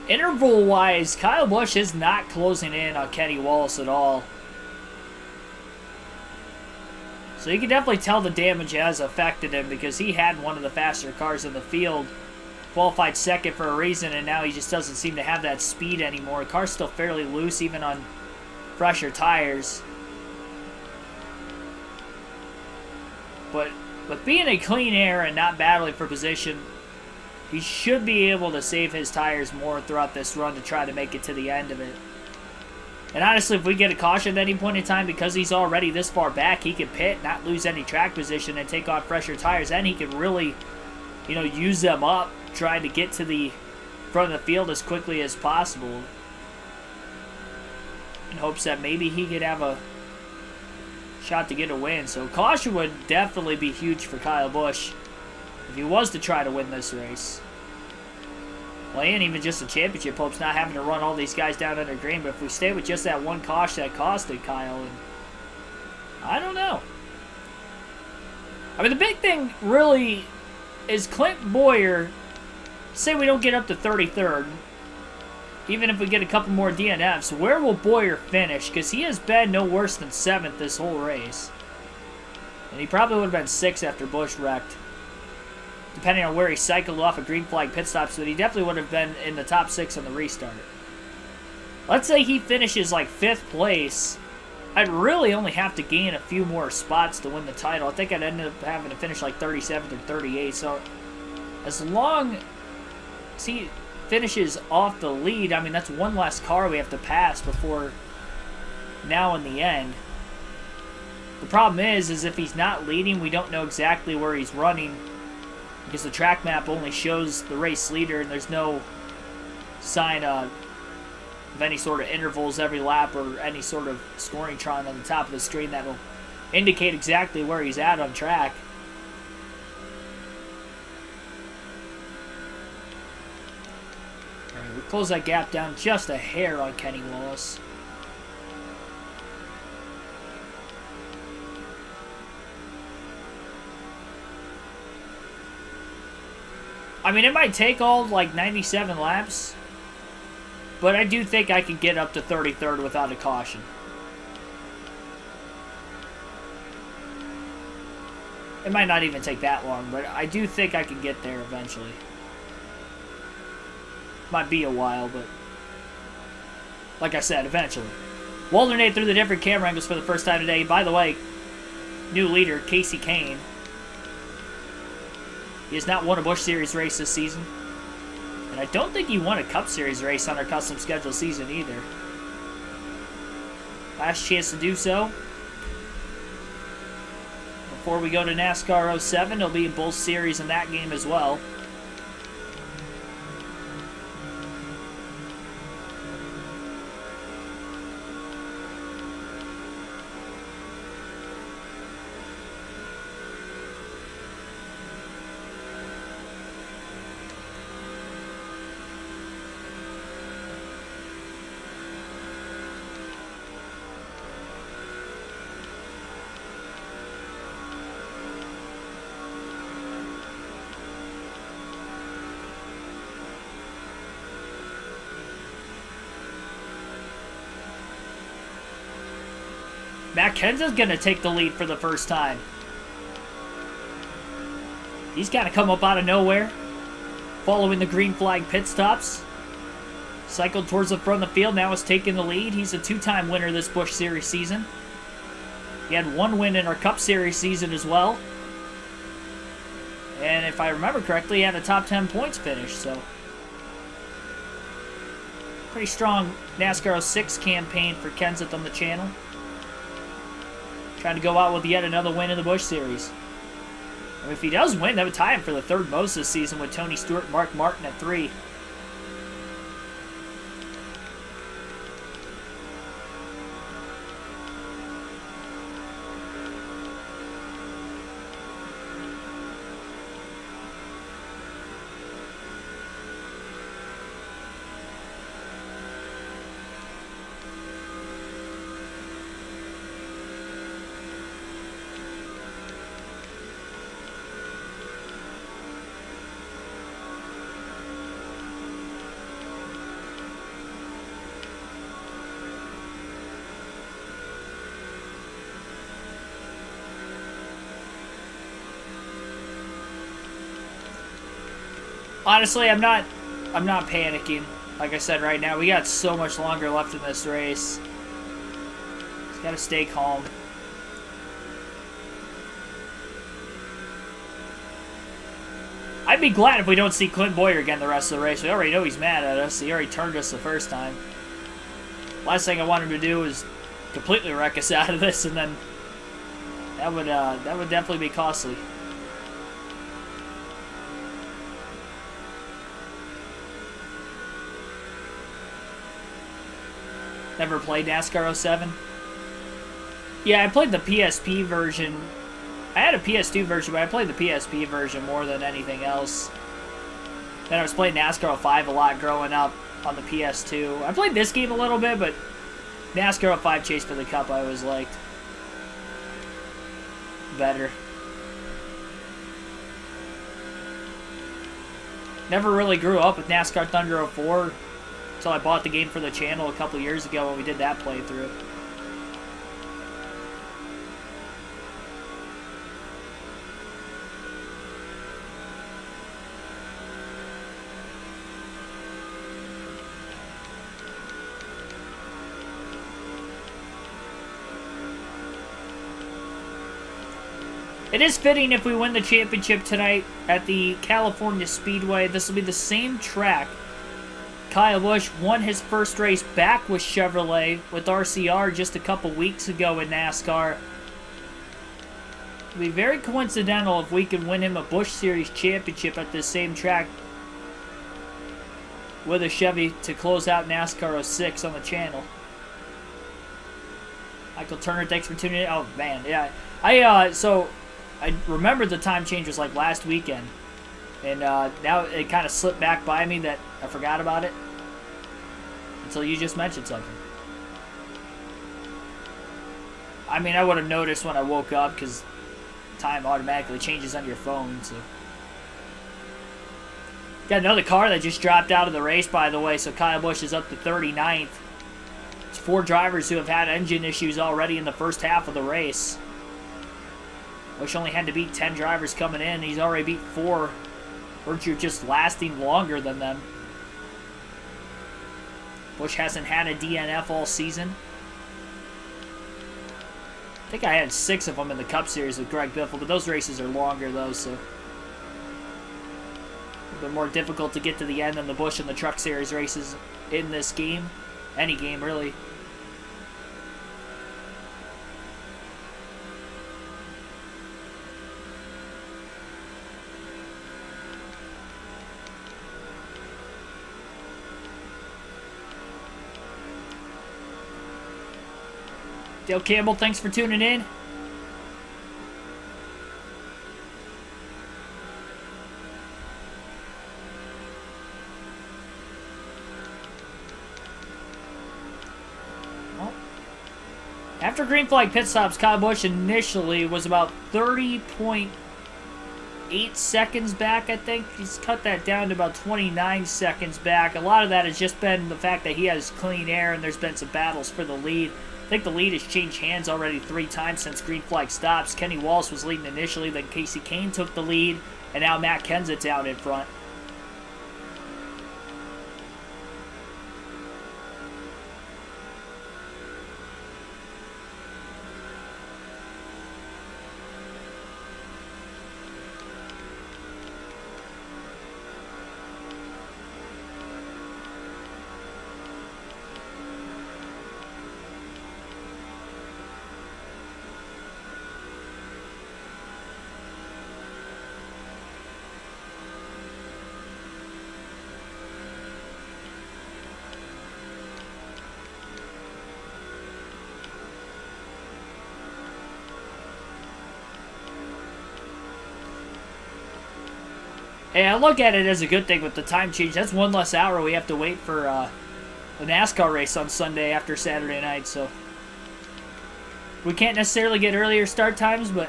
Interval-wise, Kyle Busch is not closing in on Kenny Wallace at all. So you can definitely tell the damage has affected him because he had one of the faster cars in the field. Qualified second for a reason, and now he just doesn't seem to have that speed anymore. The car's still fairly loose, even on fresher tires. But with being a clean air and not battling for position, he should be able to save his tires more throughout this run to try to make it to the end of it. And honestly, if we get a caution at any point in time, because he's already this far back, he can pit, not lose any track position, and take on fresher tires. Then he can really, you know, use them up, trying to get to the front of the field as quickly as possible. In hopes that maybe he could have a shot to get a win. So caution would definitely be huge for Kyle Busch if he was to try to win this race. Well, and even just the championship hopes, not having to run all these guys down under green. But if we stay with just that one caution that costed Kyle, and I don't know. I mean, the big thing really is Clint Bowyer. Say we don't get up to 33rd, even if we get a couple more DNFs, where will Bowyer finish? Because he has been no worse than 7th this whole race. And he probably would have been 6th after Busch wrecked, depending on where he cycled off a green flag pit stop, so that he definitely would have been in the top 6 on the restart. Let's say he finishes like 5th place. I'd really only have to gain a few more spots to win the title. I think I'd end up having to finish like 37th or 38th. So as long as he finishes off the lead, I mean, that's one less car we have to pass before now in the end. The problem is if he's not leading, we don't know exactly where he's running, because the track map only shows the race leader, and there's no sign of any sort of intervals every lap or any sort of scoring tron on the top of the screen that will indicate exactly where he's at on track. Alright, we Close that gap down just a hair on Kenny Wallace. I mean, it might take all, like, 97 laps, but I do think I could get up to 33rd without a caution. It might not even take that long, but I do think I can get there eventually. Might be a while, but like I said, eventually. We'll alternate through the different camera angles for the first time today. By the way, new leader, Casey Kane. He has not won a Busch Series race this season. And I don't think he won a Cup Series race on our custom schedule season either. Last chance to do so. Before we go to NASCAR 07, he'll be in both series in that game as well. Matt Kenseth's going to take the lead for the first time. He's got to come up out of nowhere, following the green flag pit stops. Cycled towards the front of the field, now is taking the lead. He's a two-time winner this Busch Series season. He had one win in our Cup Series season as well. And if I remember correctly, he had a top 10 points finish, so pretty strong NASCAR 06 campaign for Kenseth on the channel. Trying to go out with yet another win in the Busch Series. And if he does win, that would tie him for the third most this season with Tony Stewart and Mark Martin at 3. Honestly, I'm not panicking. Like I said, right now, we got so much longer left in this race. Just gotta stay calm. I'd be glad if we don't see Clint Boyer again the rest of the race. We already know he's mad at us. He already turned us the first time. Last thing I want him to do is completely wreck us out of this, and then that would definitely be costly. Never played NASCAR 07? Yeah, I played the PSP version. I had a PS2 version, but I played the PSP version more than anything else. Then I was playing NASCAR 05 a lot growing up on the PS2. I played this game a little bit, but NASCAR 05 Chase for the Cup I always liked better. Never really grew up with NASCAR Thunder 04. Until I bought the game for the channel a couple years ago when we did that playthrough. It is fitting if we win the championship tonight at the California Speedway. This will be the same track Kyle Busch won his first race back with Chevrolet with RCR just a couple weeks ago in NASCAR. It would be very coincidental if we could win him a Busch Series championship at this same track with a Chevy to close out NASCAR 06 on the channel. Michael Turner, thanks for tuning in. Oh man, yeah. So I remember the time change was like last weekend. And now it kind of slipped back by me that I forgot about it. until you just mentioned something. I mean, I would have noticed when I woke up because time automatically changes on your phone. So. Got another car that just dropped out of the race, by the way, so Kyle Busch is up to 39th. It's 4 drivers who have had engine issues already in the first half of the race. Busch only had to beat 10 drivers coming in. He's already beat 4. Virtue just lasting longer than them. Busch hasn't had a DNF all season. I think I had 6 of them in the Cup Series with Greg Biffle, but those races are longer, though, so... a bit more difficult to get to the end than the Busch and the Truck Series races in this game. Any game, really. Dale Campbell, thanks for tuning in. After green flag pit stops, Kyle Busch initially was about 30.8 seconds back, I think. He's cut that down to about 29 seconds back. A lot of that has just been the fact that he has clean air and there's been some battles for the lead. I think the lead has changed hands already 3 times since green flag stops. Kenny Wallace was leading initially, then Casey Kane took the lead, and now Matt Kenseth's out in front. Hey, I look at it as a good thing with the time change. That's 1 less hour we have to wait for a NASCAR race on Sunday after Saturday night, so... we can't necessarily get earlier start times, but...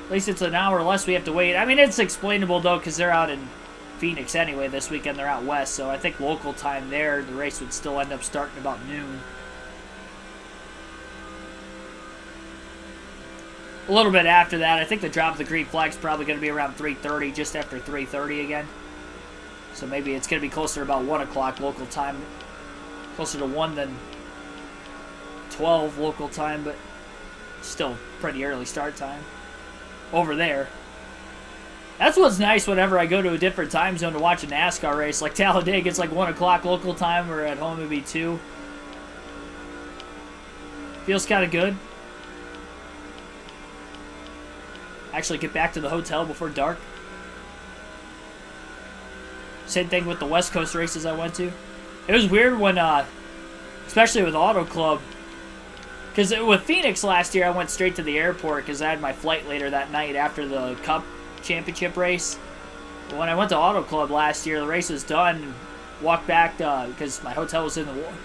at least it's an hour less we have to wait. I mean, it's explainable, though, because they're out in Phoenix anyway this weekend. They're out west, so I think local time there, the race would still end up starting about noon. A little bit after that, I think the drop of the green flag is probably going to be around 3:30, just after 3:30 again. So maybe it's going to be closer to about 1 o'clock local time. Closer to 1 than 12 local time, but still pretty early start time over there. That's what's nice whenever I go to a different time zone to watch a NASCAR race. Like Talladega, it's like 1 o'clock local time, or at home it'd be 2. Feels kind of good. Actually get back to the hotel before dark. Same thing with the West Coast races I went to. It was weird when, especially with Auto Club, because with Phoenix last year I went straight to the airport because I had my flight later that night after the Cup Championship race. But when I went to Auto Club last year, the race was done. Walked back because my hotel was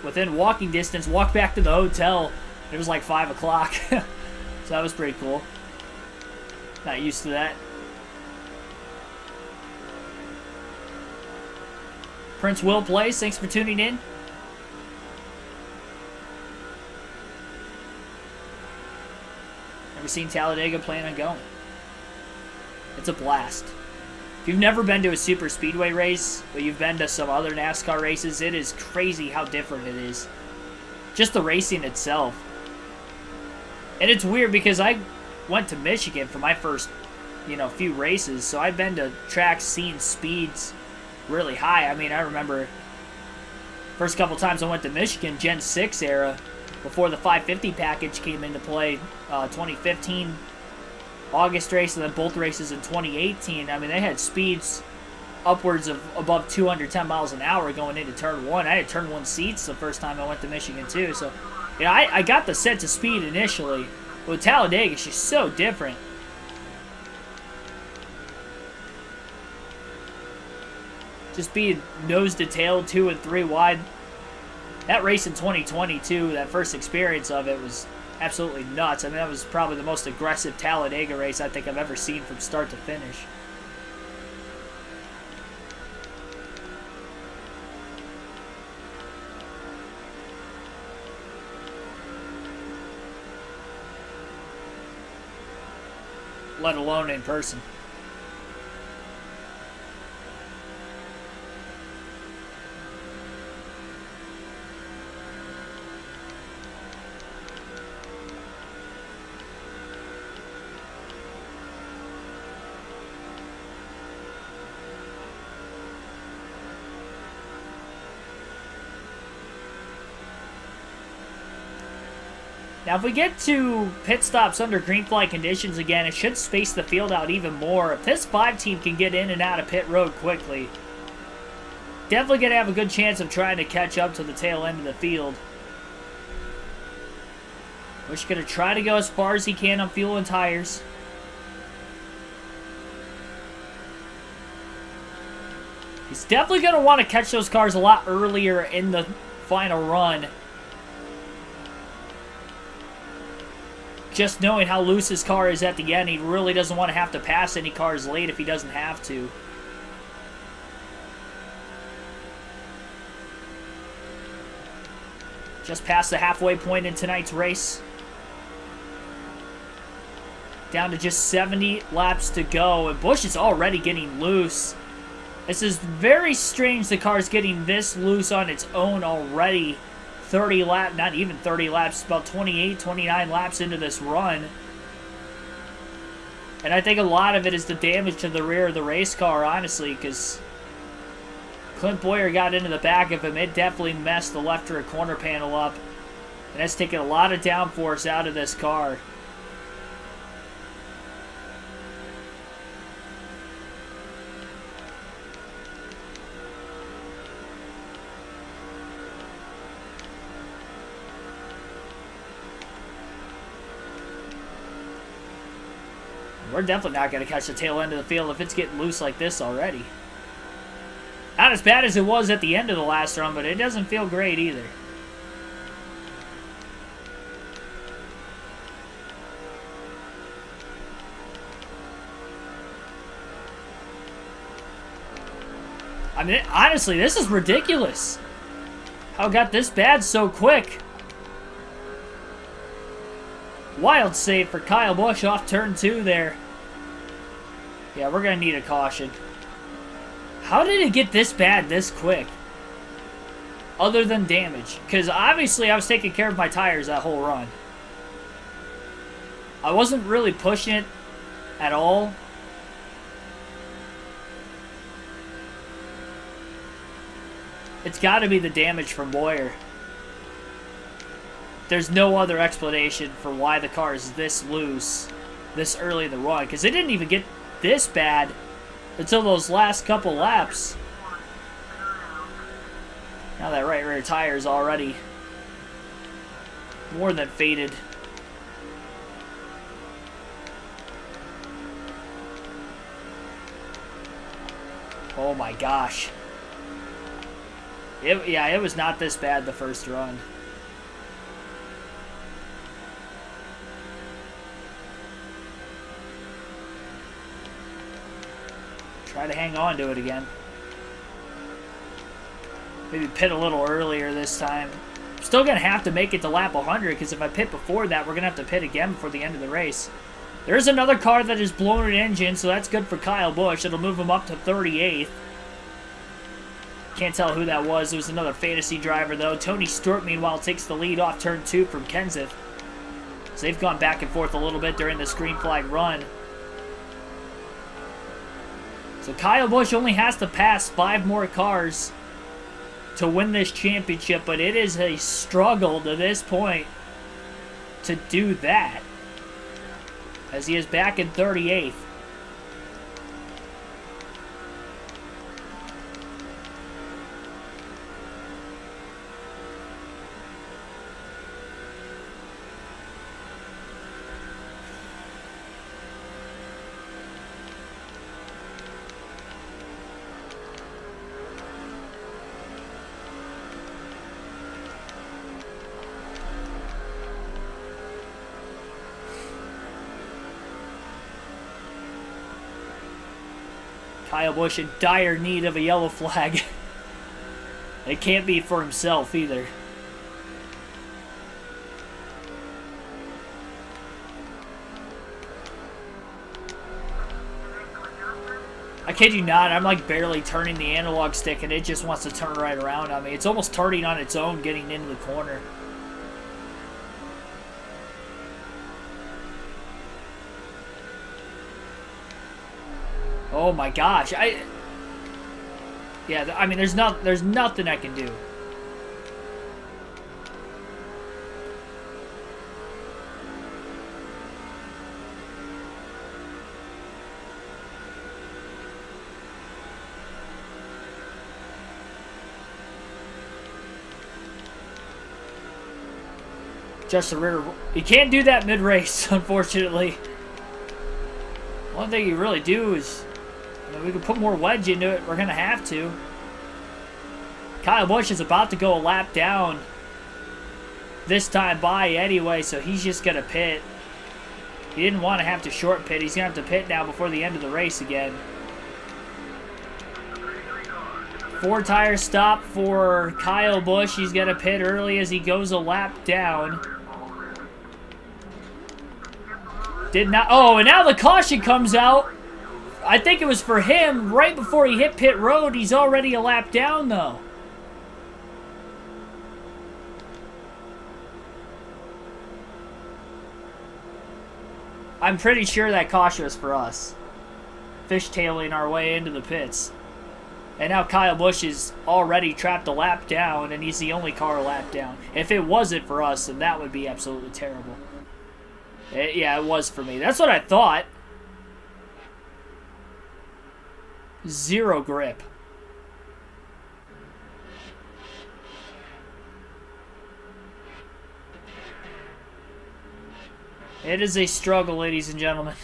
within walking distance. Walked back to the hotel. It was like 5 o'clock, so that was pretty cool. Not used to that. Prince Will plays. Thanks for tuning in. Never seen Talladega, plan on going. It's a blast. If you've never been to a super speedway race, but you've been to some other NASCAR races, it is crazy how different it is. Just the racing itself. And it's weird because I went to Michigan for my first, few races, so I've been to tracks, seen speeds really high. I mean, I remember first couple times I went to Michigan, Gen 6 era, before the 550 package came into play, 2015 August race, and then both races in 2018. I mean, they had speeds upwards of above 210 miles an hour going into turn 1. I had turn 1 seats the first time I went to Michigan too, so I got the sense of speed initially. But Talladega is just so different. just being nose to tail, 2 and 3 wide. That race in 2022, that first experience of it was absolutely nuts. I mean, that was probably the most aggressive Talladega race I think I've ever seen from start to finish. Let alone in person. Now, if we get to pit stops under green flag conditions again, it should space the field out even more. If this 5 team can get in and out of pit road quickly, definitely going to have a good chance of trying to catch up to the tail end of the field. Busch going to try to go as far as he can on fuel and tires. He's definitely going to want to catch those cars a lot earlier in the final run. Just knowing how loose his car is at the end, he really doesn't want to have to pass any cars late if he doesn't have to. Just past the halfway point in tonight's race. Down to just 70 laps to go, and Busch is already getting loose. This is very strange the car's getting this loose on its own already. 30 laps, not even 30 laps, about 28, 29 laps into this run. And I think a lot of it is the damage to the rear of the race car, honestly, because Clint Bowyer got into the back of him. It definitely messed the left rear corner panel up. And that's taken a lot of downforce out of this car. We're definitely not going to catch the tail end of the field if it's getting loose like this already. Not as bad as it was at the end of the last run, but it doesn't feel great either. I mean, honestly, this is ridiculous. How it got this bad so quick. Wild save for Kyle Busch off turn 2 there. Yeah, we're going to need a caution. How did it get this bad this quick? Other than damage. Because obviously I was taking care of my tires that whole run. I wasn't really pushing it at all. It's got to be the damage from Bowyer. There's no other explanation for why the car is this loose this early in the run. Because it didn't even get this bad until those last couple laps. Now that right rear tire is already more than faded. Oh my gosh. Yeah, it was not this bad the first run. Try to hang on to it again. Maybe pit a little earlier this time. I'm still going to have to make it to lap 100 because if I pit before that, we're going to have to pit again before the end of the race. There's another car that has blown an engine, so that's good for Kyle Busch. It'll move him up to 38th. Can't tell who that was. It was another fantasy driver, though. Tony Stewart, meanwhile, takes the lead off turn 2 from Kenseth. So they've gone back and forth a little bit during this green flag run. So Kyle Busch only has to pass 5 more cars to win this championship, but it is a struggle to this point to do that, as he is back in 38th. Kyle Busch in dire need of a yellow flag. It can't be for himself either. I kid you not, I'm like barely turning the analog stick and it just wants to turn right around on me. It's almost turning on its own getting into the corner. Oh my gosh. Yeah, I mean there's nothing I can do. Justin Ritter, you can't do that mid-race, unfortunately. One thing you really do is, we can put more wedge into it. We're going to have to. Kyle Busch is about to go a lap down this time by anyway, so he's just going to pit. He didn't want to have to short pit. He's going to have to pit now before the end of the race again. 4-tire stop for Kyle Busch. He's going to pit early as he goes a lap down. Did not. Oh, and now the caution comes out. I think it was for him right before he hit pit road. He's already a lap down, though. I'm pretty sure that caution was for us. Fishtailing our way into the pits. And now Kyle Busch is already trapped a lap down, and he's the only car a lap down. If it wasn't for us, then that would be absolutely terrible. Yeah, it was for me. That's what I thought. Zero grip. It is a struggle, ladies and gentlemen.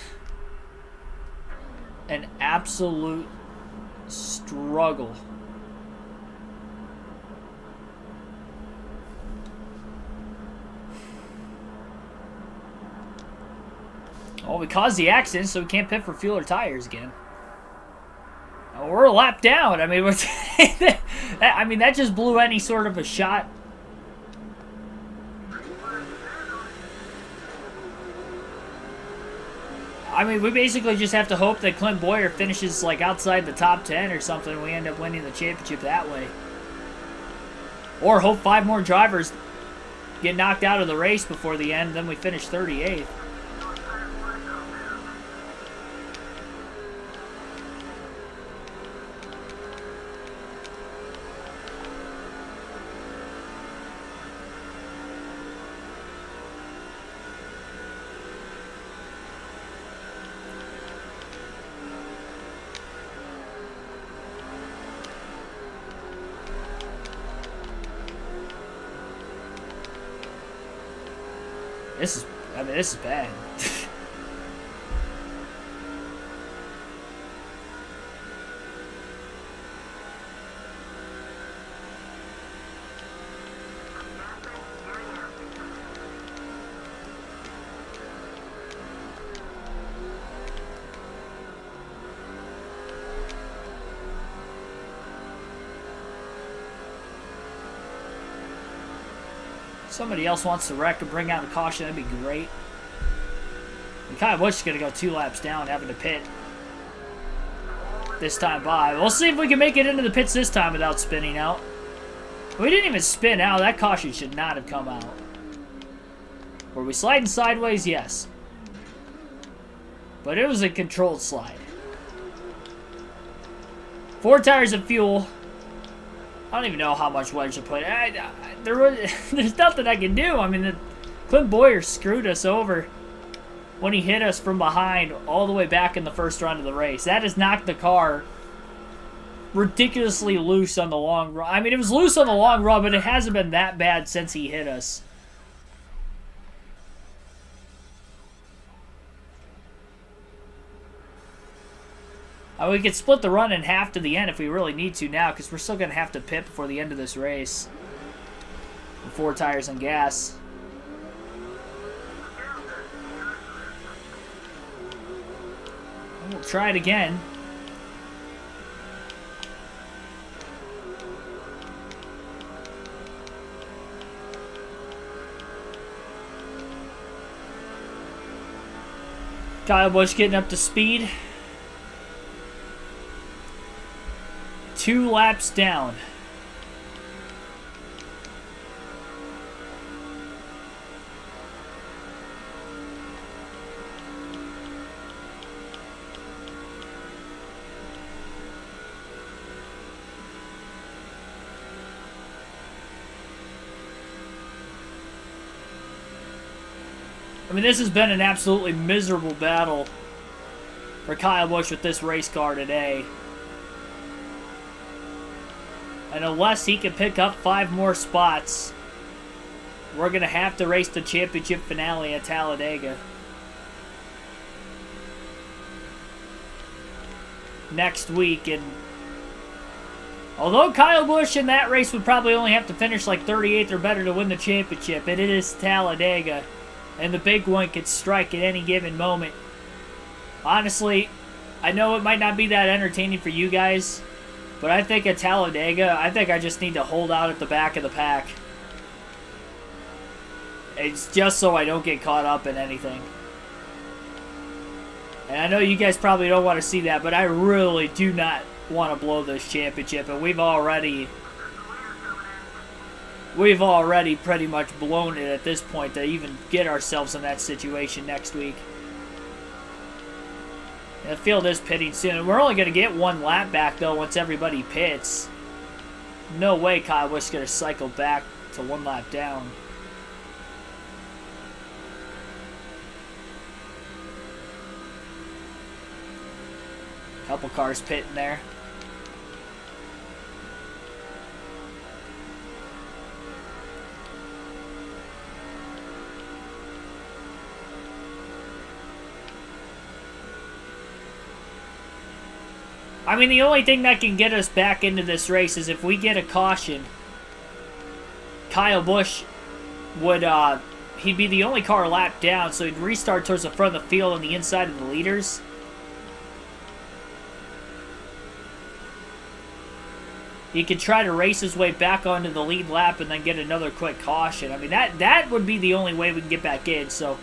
An absolute struggle. Well, we caused the accident, so we can't pit for fuel or tires again. We're a lap down. I mean, that just blew any sort of a shot. I mean, we basically just have to hope that Clint Boyer finishes like outside the top 10 or something, and we end up winning the championship that way. Or hope 5 more drivers get knocked out of the race before the end, then we finish 38th. This is bad. Somebody else wants to wreck and bring out a caution, that'd be great. And Kyle Busch is going to go 2 laps down, having to pit this time by. We'll see if we can make it into the pits this time without spinning out. We didn't even spin out. That caution should not have come out. Were we sliding sideways? Yes. But it was a controlled slide. 4 tires of fuel. I don't even know how much wedge to put. There's nothing I can do. I mean, Clint Boyer screwed us over when he hit us from behind all the way back in the first round of the race. That has knocked the car ridiculously loose on the long run. I mean, it was loose on the long run, but it hasn't been that bad since he hit us. We could split the run in half to the end if we really need to now, because we're still going to have to pit before the end of this race. With 4 tires and gas. We'll try it again. Kyle Busch getting up to speed. 2 laps down. I mean, this has been an absolutely miserable battle for Kyle Busch with this race car today. And unless he can pick up 5 more spots, we're going to have to race the championship finale at Talladega next week. And although Kyle Busch in that race would probably only have to finish like 38th or better to win the championship, it is Talladega, and the big one could strike at any given moment. Honestly, I know it might not be that entertaining for you guys, but I think at Talladega, I think I just need to hold out at the back of the pack. It's just so I don't get caught up in anything. And I know you guys probably don't want to see that, but I really do not want to blow this championship. And we've already pretty much blown it at this point to even get ourselves in that situation next week. The field is pitting soon. We're only going to get 1 lap back, though, once everybody pits. No way Kyle Busch is going to cycle back to 1 lap down. Couple cars pitting there. I mean, the only thing that can get us back into this race is if we get a caution. Kyle Busch would, he'd be the only car lap down, so he'd restart towards the front of the field on the inside of the leaders. He could try to race his way back onto the lead lap and then get another quick caution. I mean, that would be the only way we can get back in, so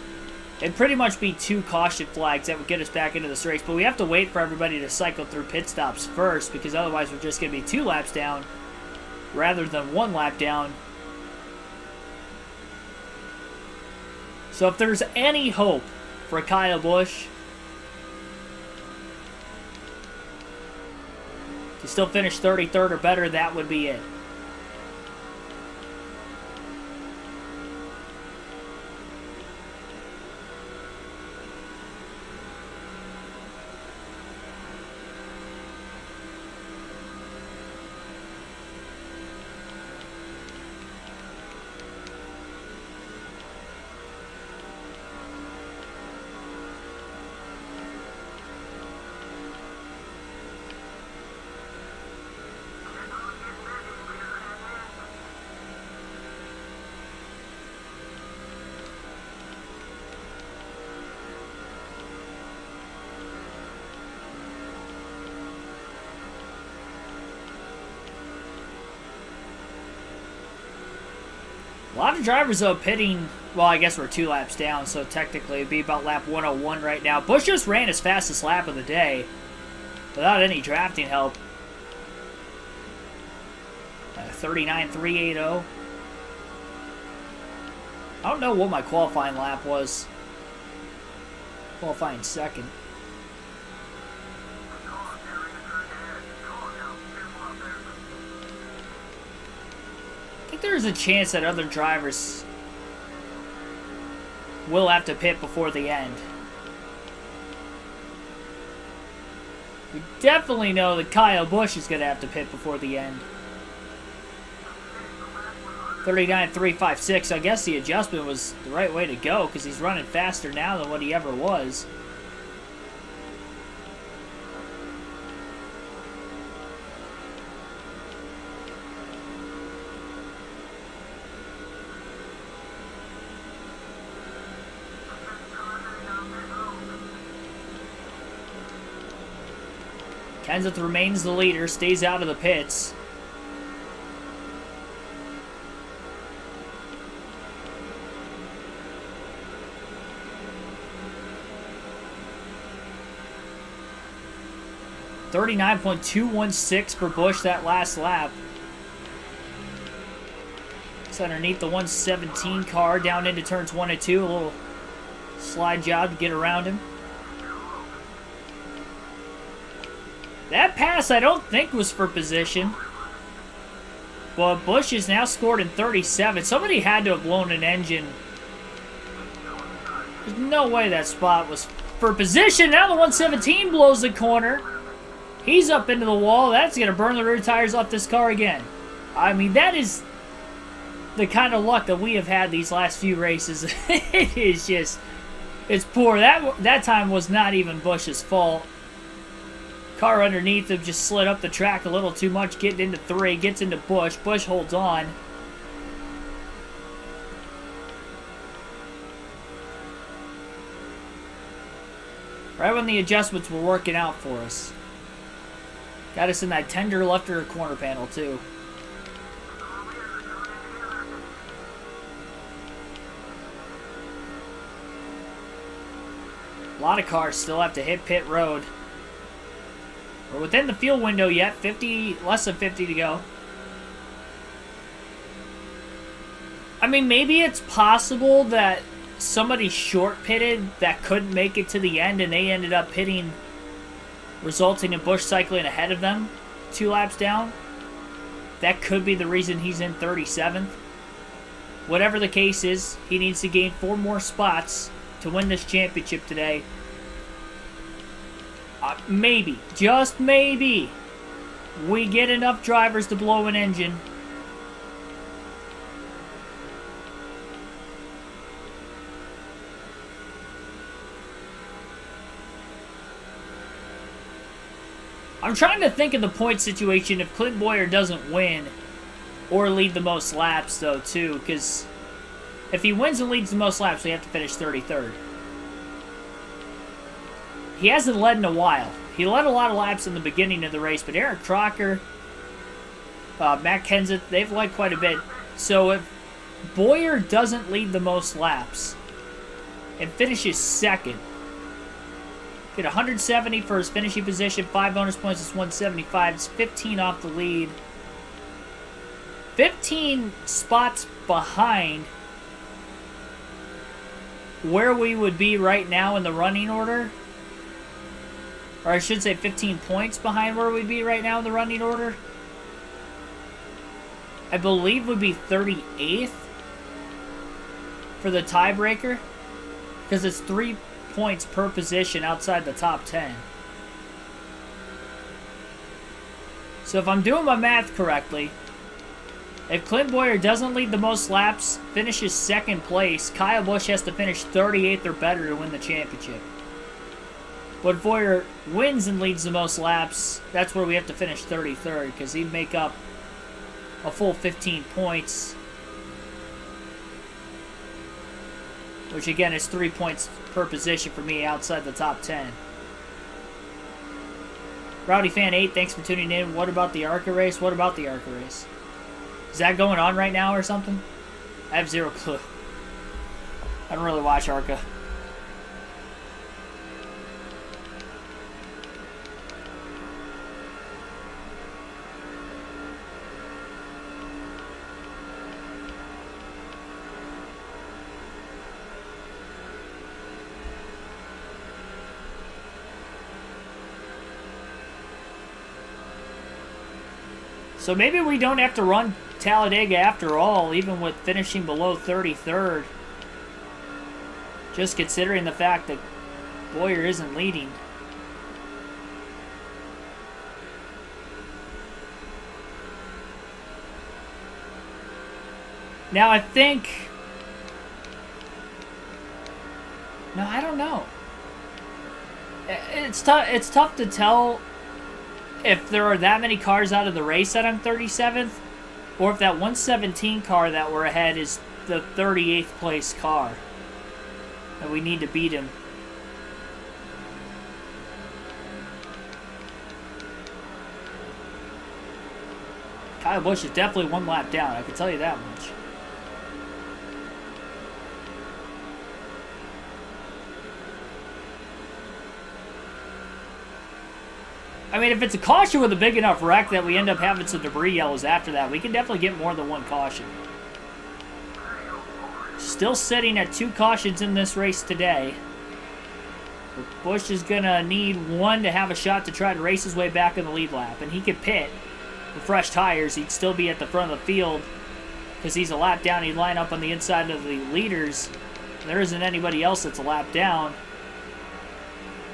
it'd pretty much be 2 caution flags that would get us back into this race. But we have to wait for everybody to cycle through pit stops first, because otherwise we're just going to be 2 laps down rather than 1 lap down. So if there's any hope for Kyle Busch to still finish 33rd or better, that would be it. A lot of drivers, though, pitting. Well, I guess we're 2 laps down, so technically it'd be about lap 101 right now. Busch just ran his fastest lap of the day without any drafting help. 39.380. I don't know what my qualifying lap was. Qualifying second. I think there's a chance that other drivers will have to pit before the end. We definitely know that Kyle Busch is going to have to pit before the end. 39.356. I guess the adjustment was the right way to go because he's running faster now than what he ever was. Kenseth remains the leader, stays out of the pits. 39.216 for Busch that last lap. It's underneath the 117 car down into turns 1 and 2. A little slide job to get around him. That pass I don't think was for position. But Busch is now scored in 37. Somebody had to have blown an engine. There's no way that spot was for position. Now the 117 blows the corner. He's up into the wall. That's going to burn the rear tires off this car again. I mean, that is the kind of luck that we have had these last few races. It is just, it's poor. That time was not even Busch's fault. Car underneath him just slid up the track a little too much, getting into 3, gets into Busch. Busch holds on. Right when the adjustments were working out for us. Got us in that tender left rear corner panel too. A lot of cars still have to hit pit road. We're within the fuel window yet. 50, less than 50 to go. I mean, maybe it's possible that somebody short pitted that couldn't make it to the end and they ended up pitting, resulting in Busch cycling ahead of them 2 laps down. That could be the reason he's in 37th. Whatever the case is, he needs to gain 4 more spots to win this championship today. Maybe, just maybe, we get enough drivers to blow an engine. I'm trying to think of the point situation if Clint Boyer doesn't win or lead the most laps, though, too, because if he wins and leads the most laps, we have to finish 33rd. He hasn't led in a while. He led a lot of laps in the beginning of the race, but Eric Crocker, Matt Kenseth, they've led quite a bit. So if Boyer doesn't lead the most laps and finishes second, get 170 for his finishing position, 5 bonus points is 175. It's 15 off the lead. 15 spots behind where we would be right now in the running order. Or I should say 15 points behind where we'd be right now in the running order. I believe would be 38th for the tiebreaker. Because it's 3 points per position outside the top 10. So if I'm doing my math correctly, if Clint Boyer doesn't lead the most laps, finishes second place, Kyle Busch has to finish 38th or better to win the championship. But if Boyer wins and leads the most laps, that's where we have to finish 33rd, because he'd make up a full 15 points. Which again is 3 points per position for me outside the top 10. Rowdy Fan 8, thanks for tuning in. What about the ARCA race? What about the ARCA race? Is that going on right now or something? I have zero clue. I don't really watch ARCA. So maybe we don't have to run Talladega after all, even with finishing below 33rd. Just considering the fact that Boyer isn't leading. Now I think... No, I don't know. It's tough to tell if there are that many cars out of the race that I'm 37th, or if that 117 car that we're ahead is the 38th place car, and we need to beat him. Kyle Busch is definitely 1 lap down, I can tell you that much. I mean, if it's a caution with a big enough wreck that we end up having some debris yellows after that, we can definitely get more than one caution. Still sitting at 2 cautions in this race today. But Busch is going to need 1 to have a shot to try to race his way back in the lead lap. And he could pit with fresh tires. He'd still be at the front of the field because he's a lap down. He'd line up on the inside of the leaders. There isn't anybody else that's a lap down.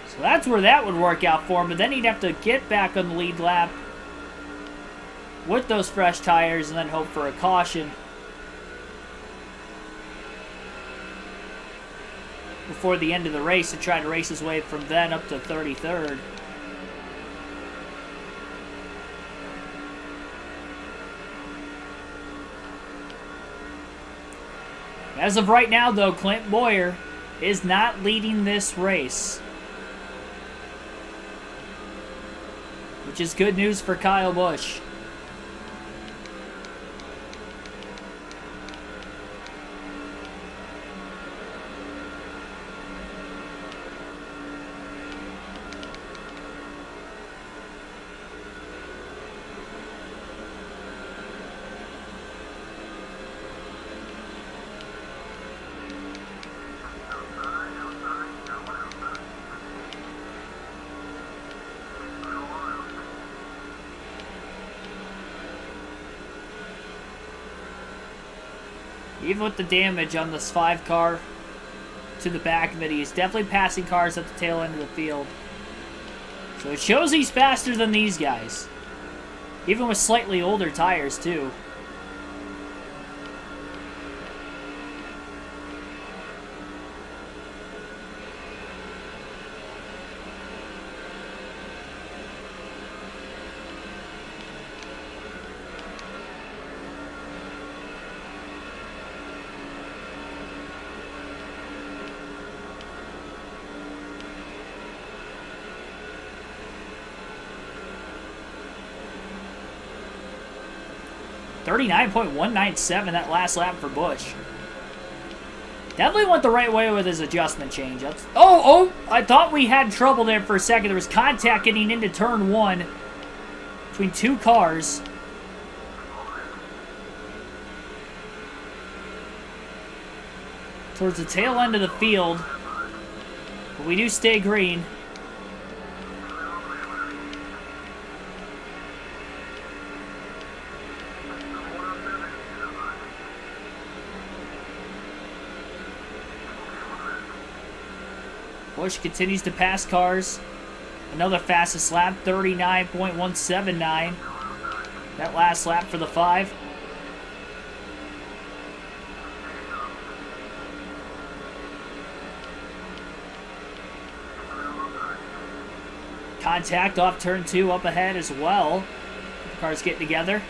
So that's where that would work out for him. But then he'd have to get back on the lead lap with those fresh tires and then hope for a caution before the end of the race and try to race his way from then up to 33rd. As of right now, though, Clint Boyer is not leading this race, which is good news for Kyle Busch. Even with the damage on this 5 car to the back of it, he's definitely passing cars at the tail end of the field. So it shows he's faster than these guys. Even with slightly older tires, too. .197 that last lap for Busch. Definitely went the right way with his adjustment change. Oh, I thought we had trouble there for a second. There was contact getting into turn 1 between 2 cars. Towards the tail end of the field. But we do stay green. Busch continues to pass cars. Another fastest lap, 39.179. That last lap for the 5. Contact off turn 2 up ahead as well. The cars get together.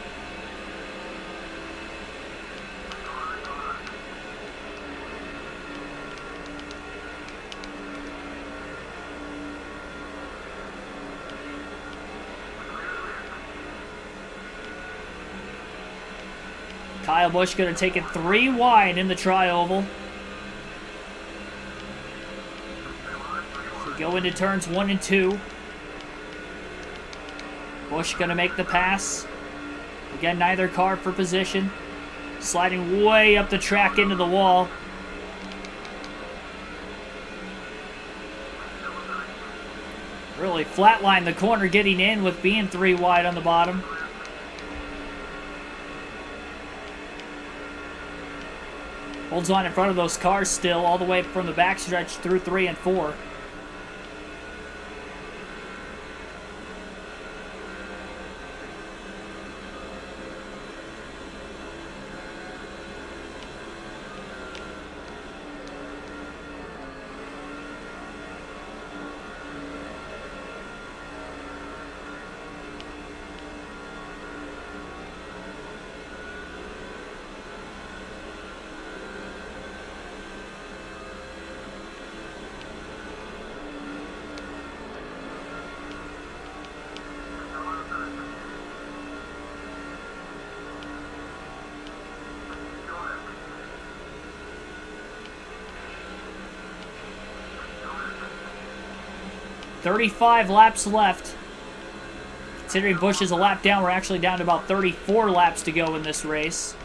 Kyle Busch going to take it 3 wide in the tri-oval. So go into turns 1 and 2. Busch going to make the pass. Again, neither car for position. Sliding way up the track into the wall. Really flatlined the corner getting in with being 3 wide on the bottom. Holds on in front of those cars still, all the way from the backstretch through 3 and 4. .35 laps left Considering Busch is a lap down, we're actually down to about 34 laps to go in this race.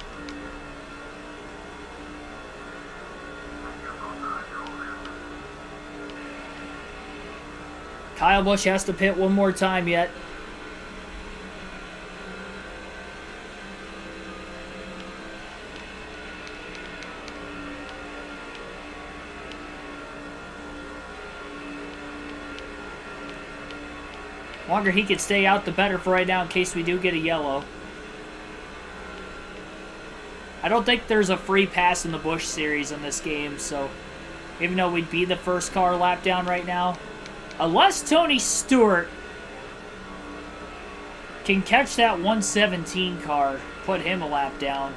Kyle Busch has to pit one more time yet. The longer he can stay out, the better for right now in case we do get a yellow. I don't think there's a free pass in the Busch series in this game, so even though we'd be the first car lap down right now, unless Tony Stewart can catch that 117 car, put him a lap down.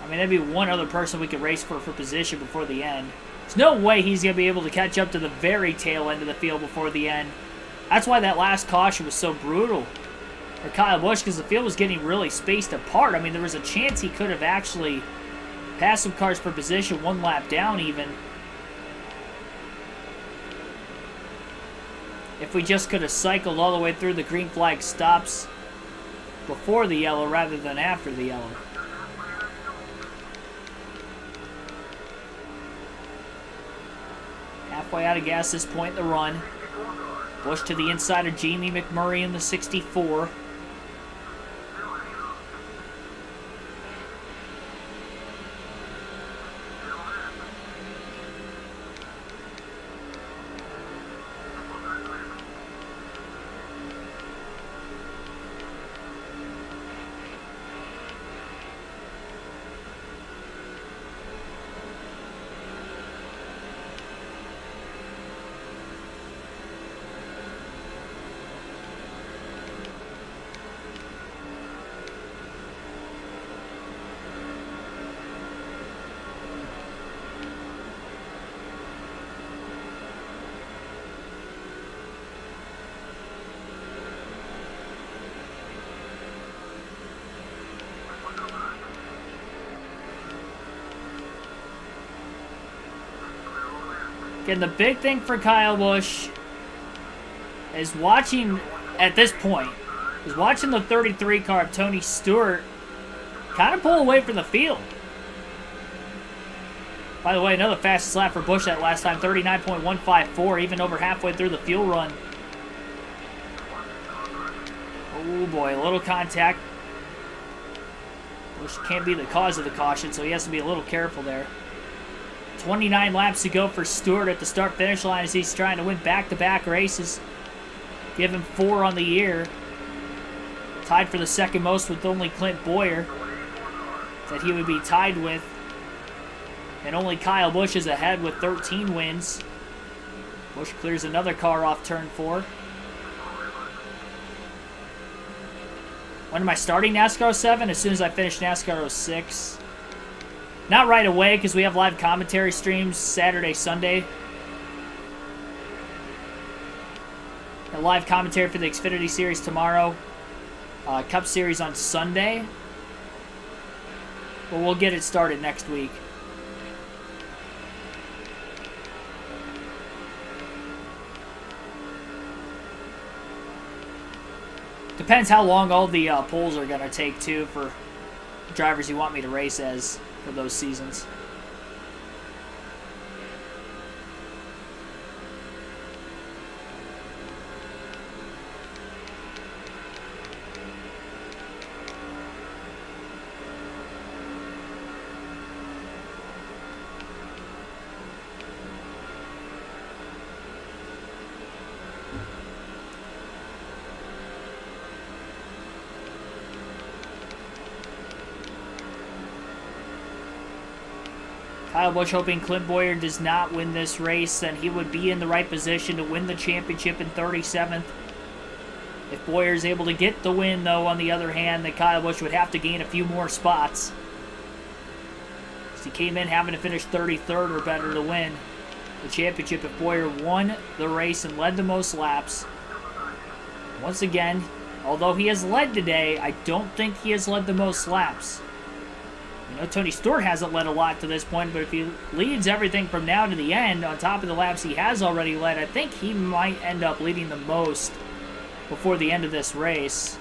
I mean, that'd be one other person we could race for position before the end. There's no way he's going to be able to catch up to the very tail end of the field before the end. That's why that last caution was so brutal for Kyle Busch, because the field was getting really spaced apart. I mean, there was a chance he could have actually passed some cars for position one lap down even. If we just could have cycled all the way through the green flag stops before the yellow rather than after the yellow. Halfway out of gas this point in the run. Busch to the inside of Jamie McMurray in the 64. Again, the big thing for Kyle Busch is watching, at this point, is watching the 33 car of Tony Stewart kind of pull away from the field. By the way, another fastest lap for Busch that last time, 39.154, even over halfway through the fuel run. Oh boy, a little contact. Busch can't be the cause of the caution, so he has to be a little careful there. 29 laps to go for Stewart at the start-finish line as he's trying to win back-to-back races. Give him 4 on the year. Tied for the second most with only Clint Boyer that he would be tied with. And only Kyle Busch is ahead with 13 wins. Busch clears another car off turn 4. When am I starting NASCAR 07? As soon as I finish NASCAR 06. Not right away, because we have live commentary streams Saturday, Sunday. A live commentary for the Xfinity Series tomorrow. Cup Series on Sunday. But we'll get it started next week. Depends how long all the polls are going to take, too, for drivers you want me to race as for those seasons. Kyle Busch hoping Clint Boyer does not win this race, then he would be in the right position to win the championship in 37th. If Boyer is able to get the win, though, on the other hand, then Kyle Busch would have to gain a few more spots. He came in having to finish 33rd or better to win the championship if Boyer won the race and led the most laps. Once again, although he has led today, I don't think he has led the most laps. You know, Tony Stewart hasn't led a lot to this point, but if he leads everything from now to the end, on top of the laps he has already led, I think he might end up leading the most before the end of this race.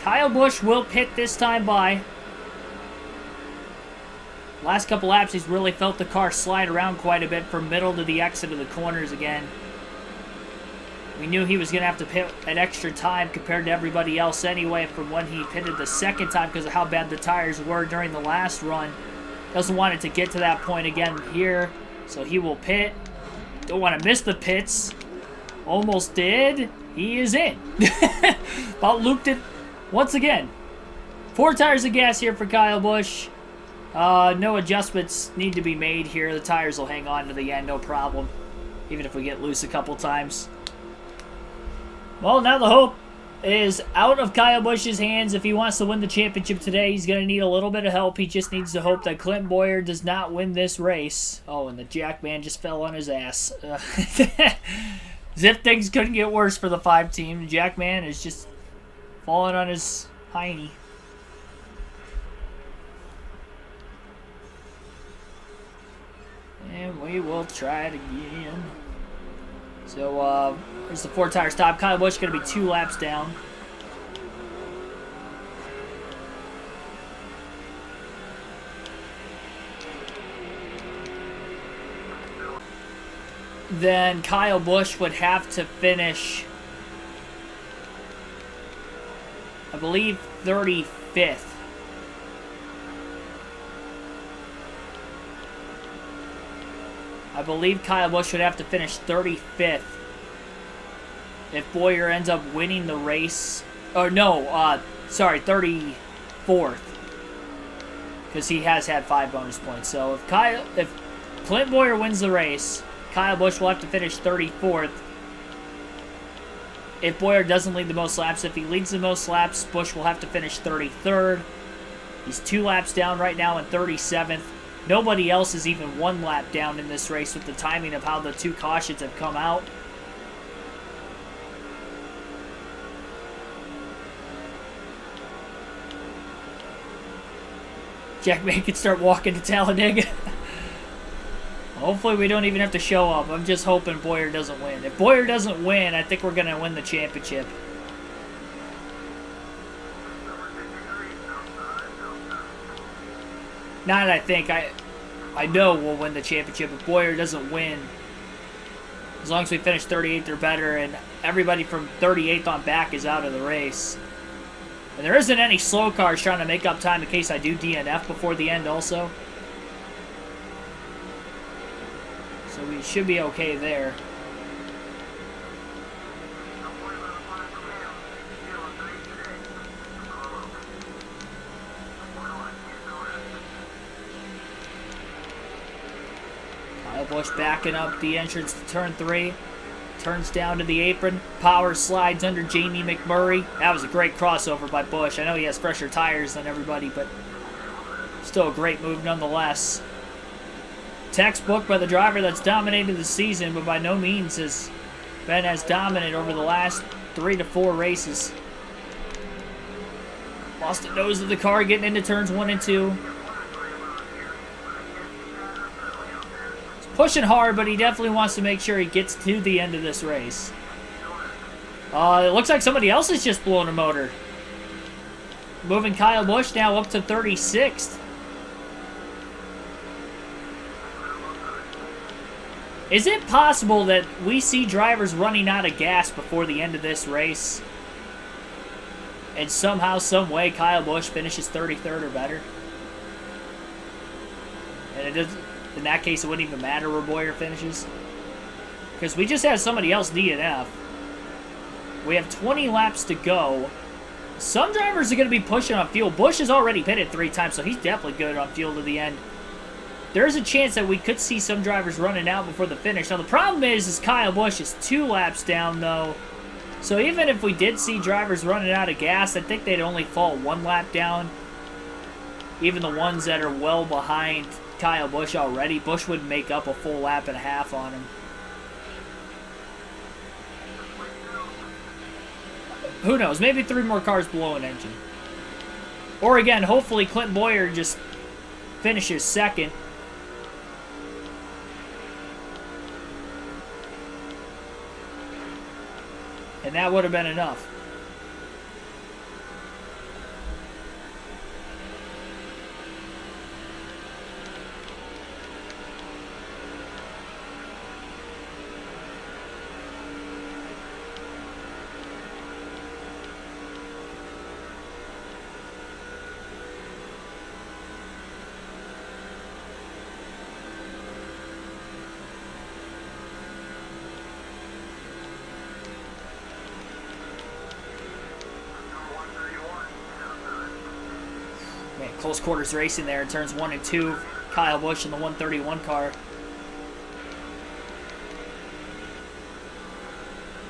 Kyle Busch will pit this time by. Last couple laps, he's really felt the car slide around quite a bit from middle to the exit of the corners again. We knew he was going to have to pit an extra time compared to everybody else anyway from when he pitted the second time because of how bad the tires were during the last run. Doesn't want it to get to that point again here, so he will pit. Don't want to miss the pits. Almost did. He is in. About looped it once again. 4 tires of gas here for Kyle Busch. No adjustments need to be made here. The tires will hang on to the end, no problem. Even if we get loose a couple times. Well, now the hope is out of Kyle Busch's hands. If he wants to win the championship today, he's going to need a little bit of help. He just needs to hope that Clint Bowyer does not win this race. Oh, and the Jackman just fell on his ass. As if things couldn't get worse for the 5 team. Jackman is just falling on his hiney. And we will try it again. So, there's the 4-tire stop. Kyle Busch going to be 2 laps down. Then Kyle Busch would have to finish, I believe, 35th. I believe Kyle Busch would have to finish 35th if Bowyer ends up winning the race. Or no, sorry, 34th. Because he has had 5 bonus points. So if Clint Bowyer wins the race, Kyle Busch will have to finish 34th. If Bowyer doesn't lead the most laps, if he leads the most laps, Busch will have to finish 33rd. He's 2 laps down right now in 37th. Nobody else is even 1 lap down in this race with the timing of how the 2 cautions have come out. Jackman can start walking to Talladega. Hopefully we don't even have to show up. I'm just hoping Bowyer doesn't win. If Bowyer doesn't win, I think we're going to win the championship. Not I think. I know we'll win the championship. If Bowyer doesn't win, as long as we finish 38th or better, and everybody from 38th on back is out of the race. And there isn't any slow cars trying to make up time in case I do DNF before the end also. So we should be okay there. Kyle Busch backing up the entrance to turn 3. Turns down to the apron. Power slides under Jamie McMurray. That was a great crossover by Busch. I know he has fresher tires than everybody, but still a great move nonetheless. Textbook by the driver that's dominated the season, but by no means has been as dominant over the last 3 to 4 races. Lost the nose of the car getting into turns 1 and 2. Pushing hard, but he definitely wants to make sure he gets to the end of this race. It looks like somebody else has just blown a motor. Moving Kyle Busch now up to 36th. Is it possible that we see drivers running out of gas before the end of this race? And somehow, some way, Kyle Busch finishes 33rd or better? And it doesn't... In that case, it wouldn't even matter where Bowyer finishes. Because we just had somebody else DNF. We have 20 laps to go. Some drivers are going to be pushing on fuel. Busch has already pitted 3 times, so he's definitely good on fuel to the end. There's a chance that we could see some drivers running out before the finish. Now, the problem is Kyle Busch is 2 laps down, though. So even if we did see drivers running out of gas, I think they'd only fall 1 lap down. even the ones that are well behind Kyle Busch already, Busch would make up a full lap and a half on him. Who knows? Maybe 3 more cars below an engine. Or again, hopefully Clint Bowyer just finishes second. And that would have been enough. Close quarters racing there in turns 1 and 2. Kyle Busch in the 131 car.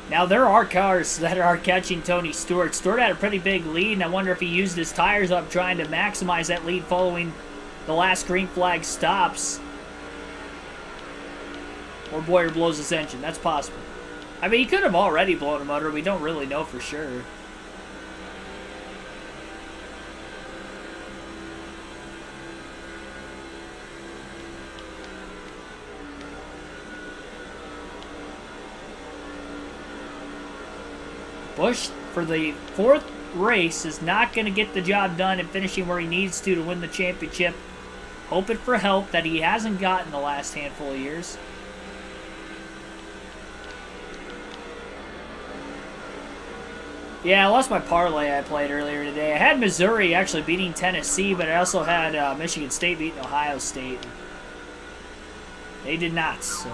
Now there are cars that are catching Tony Stewart. Stewart had a pretty big lead, and I wonder if he used his tires up trying to maximize that lead following the last green flag stops. Or Bowyer blows his engine. That's possible. I mean, he could have already blown a motor. We don't really know for sure. Busch, for the 4th race, is not going to get the job done and finishing where he needs to win the championship. Hoping for help that he hasn't gotten the last handful of years. Yeah, I lost my parlay I played earlier today. I had Missouri actually beating Tennessee, but I also had Michigan State beating Ohio State. They did not, so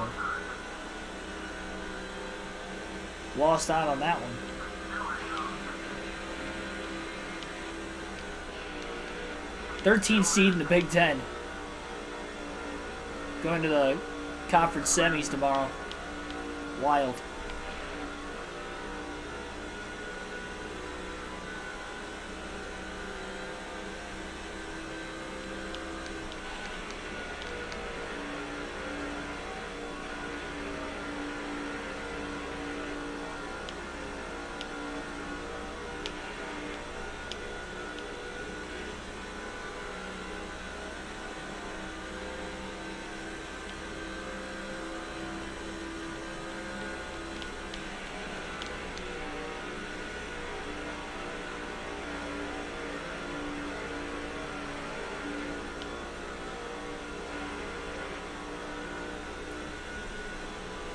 lost out on that one. 13 seed in the Big Ten. Going to the conference semis tomorrow. Wild.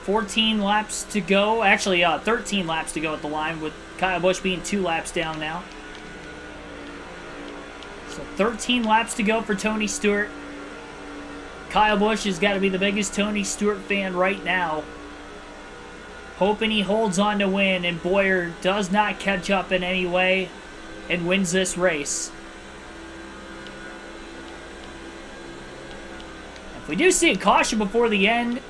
$14 laps to go. Actually, 13 laps to go at the line, with Kyle Busch being 2 laps down now. So 13 laps to go for Tony Stewart. Kyle Busch has got to be the biggest Tony Stewart fan right now. Hoping he holds on to win and Bowyer does not catch up in any way and wins this race. If we do see a caution before the end,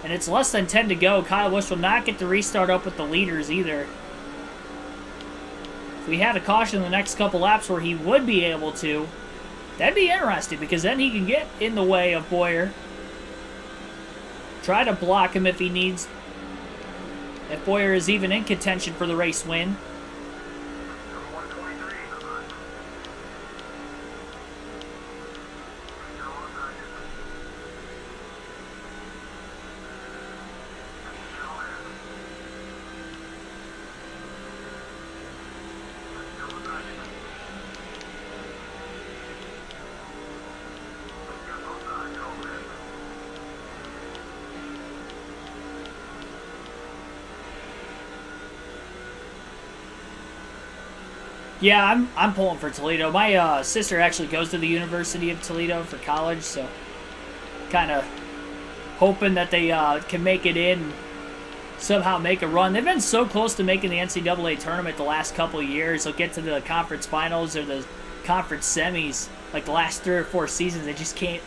and it's less than 10 to go, Kyle Busch will not get to restart up with the leaders either. If we had a caution in the next couple laps where he would be able to, that'd be interesting, because then he can get in the way of Bowyer. Try to block him if he needs. If Bowyer is even in contention for the race win. Yeah, I'm pulling for Toledo. My sister actually goes to the University of Toledo for college, so kind of hoping that they can make it in, somehow make a run. They've been so close to making the NCAA tournament the last couple of years. They'll get to the conference finals or the conference semis like the last 3 or 4 seasons. They just can't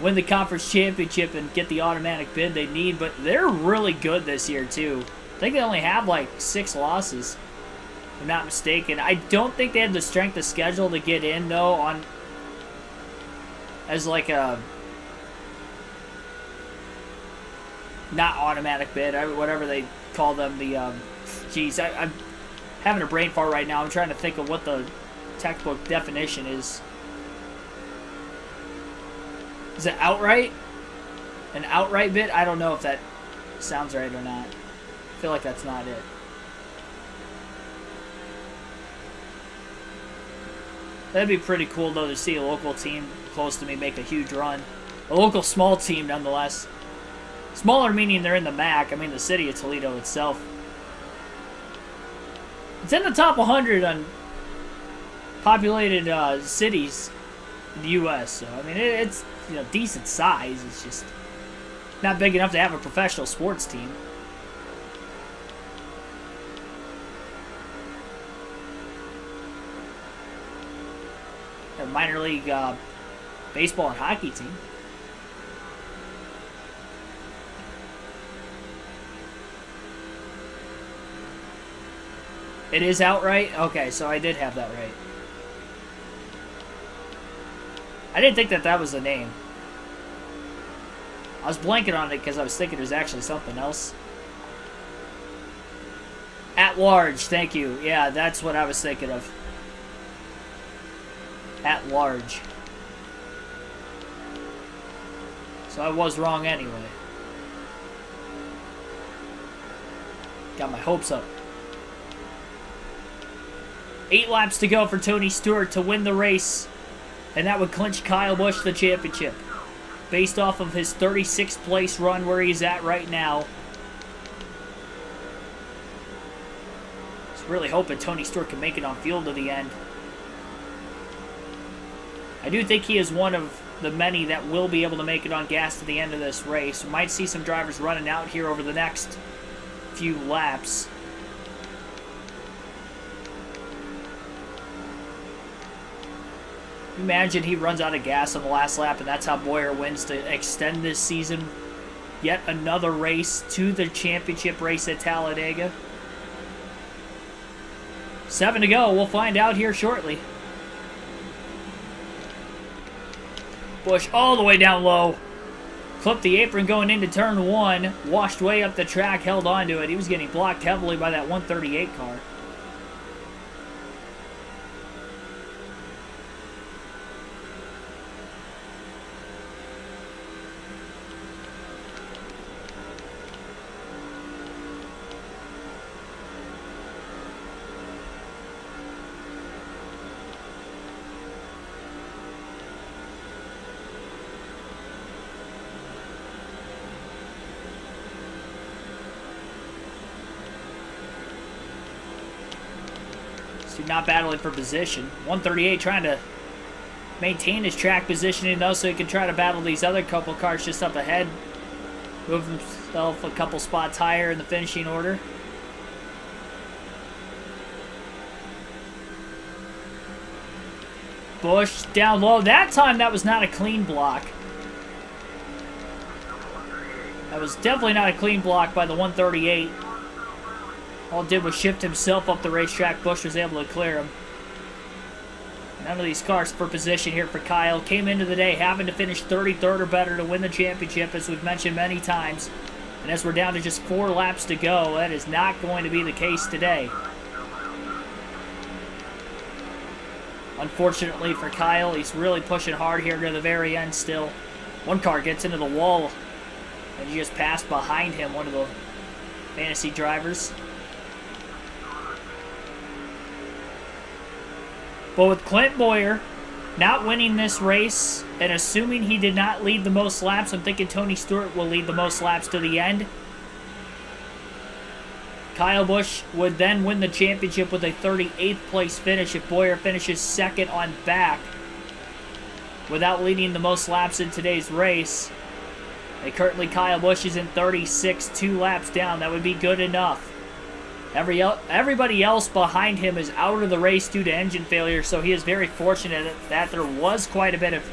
win the conference championship and get the automatic bid they need, but they're really good this year too. I think they only have like 6 losses. If I'm not mistaken. I don't think they have the strength of schedule to get in, though, on as like a not automatic bid, whatever they call them. The geez, I'm having a brain fart right now. I'm trying to think of what the textbook definition is. Is it outright? An outright bid? I don't know if that sounds right or not. I feel like that's not it. That'd be pretty cool, though, to see a local team close to me make a huge run. A local small team, nonetheless. Smaller meaning they're in the MAC. I mean, the city of Toledo itself. It's in the top 100 on populated cities in the U.S. So, I mean, it's, you know, decent size. It's just not big enough to have a professional sports team. A minor league baseball and hockey team. It is outright? Okay, so I did have that right. I didn't think that that was the name. I was blanking on it because I was thinking it was actually something else. At large, thank you. Yeah, that's what I was thinking of. At large. So I was wrong anyway. Got my hopes up. 8 laps to go for Tony Stewart to win the race, and that would clinch Kyle Busch the championship. Based off of his 36th place run where he's at right now. Just really hoping Tony Stewart can make it on field to the end. I do think he is one of the many that will be able to make it on gas to the end of this race. We might see some drivers running out here over the next few laps. Imagine he runs out of gas on the last lap, and that's how Boyer wins to extend this season. Yet another race to the championship race at Talladega. 7 to go. We'll find out here shortly. Busch all the way down low. Clipped the apron going into turn 1. Washed way up the track, held onto it. He was getting blocked heavily by that 138 car. Not battling for position. 138 trying to maintain his track positioning though, so he can try to battle these other couple cars just up ahead. Move himself a couple spots higher in the finishing order. Busch down low. That time that was not a clean block. That was definitely not a clean block by the 138. All it did was shift himself up the racetrack. Busch was able to clear him. None of these cars for position here for Kyle. Came into the day having to finish 33rd or better to win the championship, as we've mentioned many times. And as we're down to just 4 laps to go, that is not going to be the case today. Unfortunately for Kyle, he's really pushing hard here to the very end still. One car gets into the wall, and he just passed behind him, one of the fantasy drivers. But with Clint Boyer not winning this race, and assuming he did not lead the most laps, I'm thinking Tony Stewart will lead the most laps to the end. Kyle Busch would then win the championship with a 38th place finish if Boyer finishes second on back without leading the most laps in today's race. And currently Kyle Busch is in 36, 2 laps down. That would be good enough. Everybody else behind him is out of the race due to engine failure, so he is very fortunate that there was quite a bit of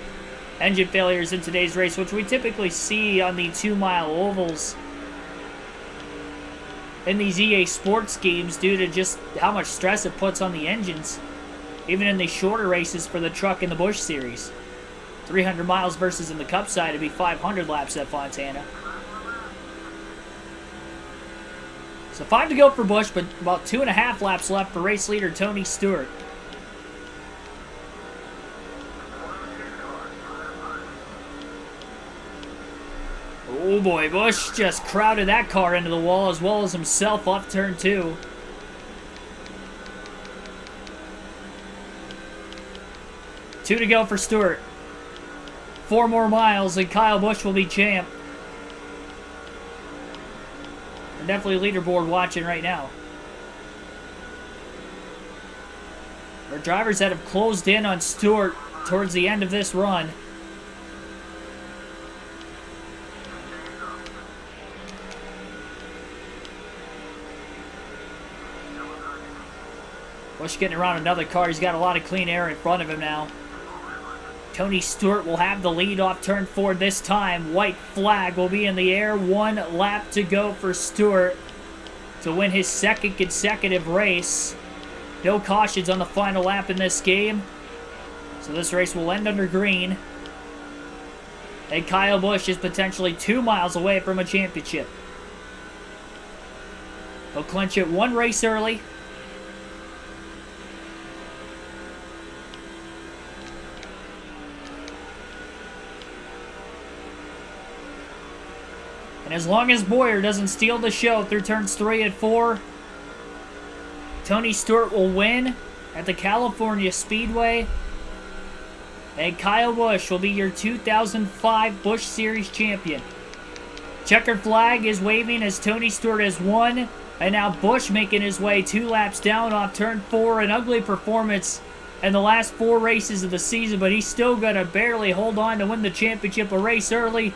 engine failures in today's race, which we typically see on the 2-mile ovals in these EA Sports games due to just how much stress it puts on the engines, even in the shorter races for the truck in the Busch series. 300 miles versus in the Cup side, it'd be 500 laps at Fontana. So 5 to go for Busch, but about 2.5 laps left for race leader Tony Stewart. Oh boy, Busch just crowded that car into the wall as well as himself off turn 2. Two to go for Stewart. 4 more miles and Kyle Busch will be champ. We're definitely leaderboard watching right now. Our drivers that have closed in on Stewart towards the end of this run. Busch getting around another car. He's got a lot of clean air in front of him now. Tony Stewart will have the lead off turn 4 this time. White flag will be in the air. 1 lap to go for Stewart to win his 2nd consecutive race. No cautions on the final lap in this game. So this race will end under green. And Kyle Busch is potentially 2 miles away from a championship. He'll clinch it 1 race early. And as long as Bowyer doesn't steal the show through turns 3 and 4, Tony Stewart will win at the California Speedway. And Kyle Busch will be your 2005 Busch Series champion. Checkered flag is waving as Tony Stewart has won. And now Busch making his way 2 laps down off turn 4. An ugly performance in the last 4 races of the season, but he's still going to barely hold on to win the championship a race early.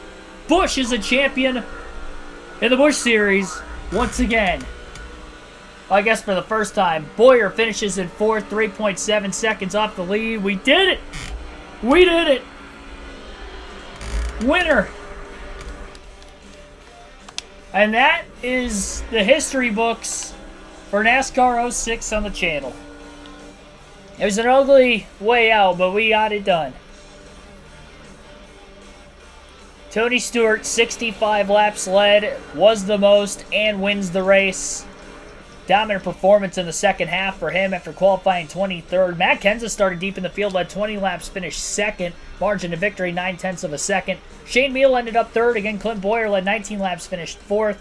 Busch is a champion in the Busch Series once again. I guess for the first time. Bowyer finishes in 4th, 3.7 seconds off the lead. We did it! We did it! Winner! And that is the history books for NASCAR 06 on the channel. It was an ugly way out, but we got it done. Tony Stewart, 65 laps led, was the most, and wins the race. Dominant performance in the second half for him after qualifying 23rd. Matt Kenseth started deep in the field, led 20 laps, finished 2nd. Margin of victory, 0.9 of a second. Shane Meal ended up 3rd. Again, Clint Bowyer led 19 laps, finished 4th.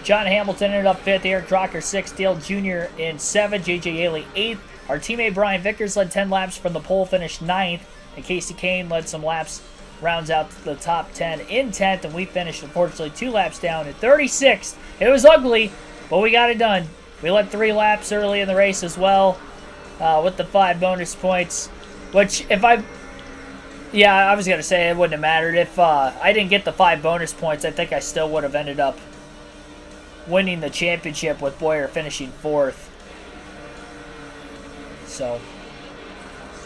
John Hamilton ended up 5th. Eric Drocker 6th. Dale Jr. in 7th. J.J. Haley 8th. Our teammate Brian Vickers led 10 laps from the pole, finished 9th. And Casey Kane led some laps, rounds out the top 10 in 10th. And we finished, unfortunately, 2 laps down at 36th. It was ugly, but we got it done. We led 3 laps early in the race as well, with the 5 bonus points. Which, if I... Yeah, I was going to say it wouldn't have mattered. If I didn't get the 5 bonus points, I think I still would have ended up winning the championship with Bowyer finishing 4th. So,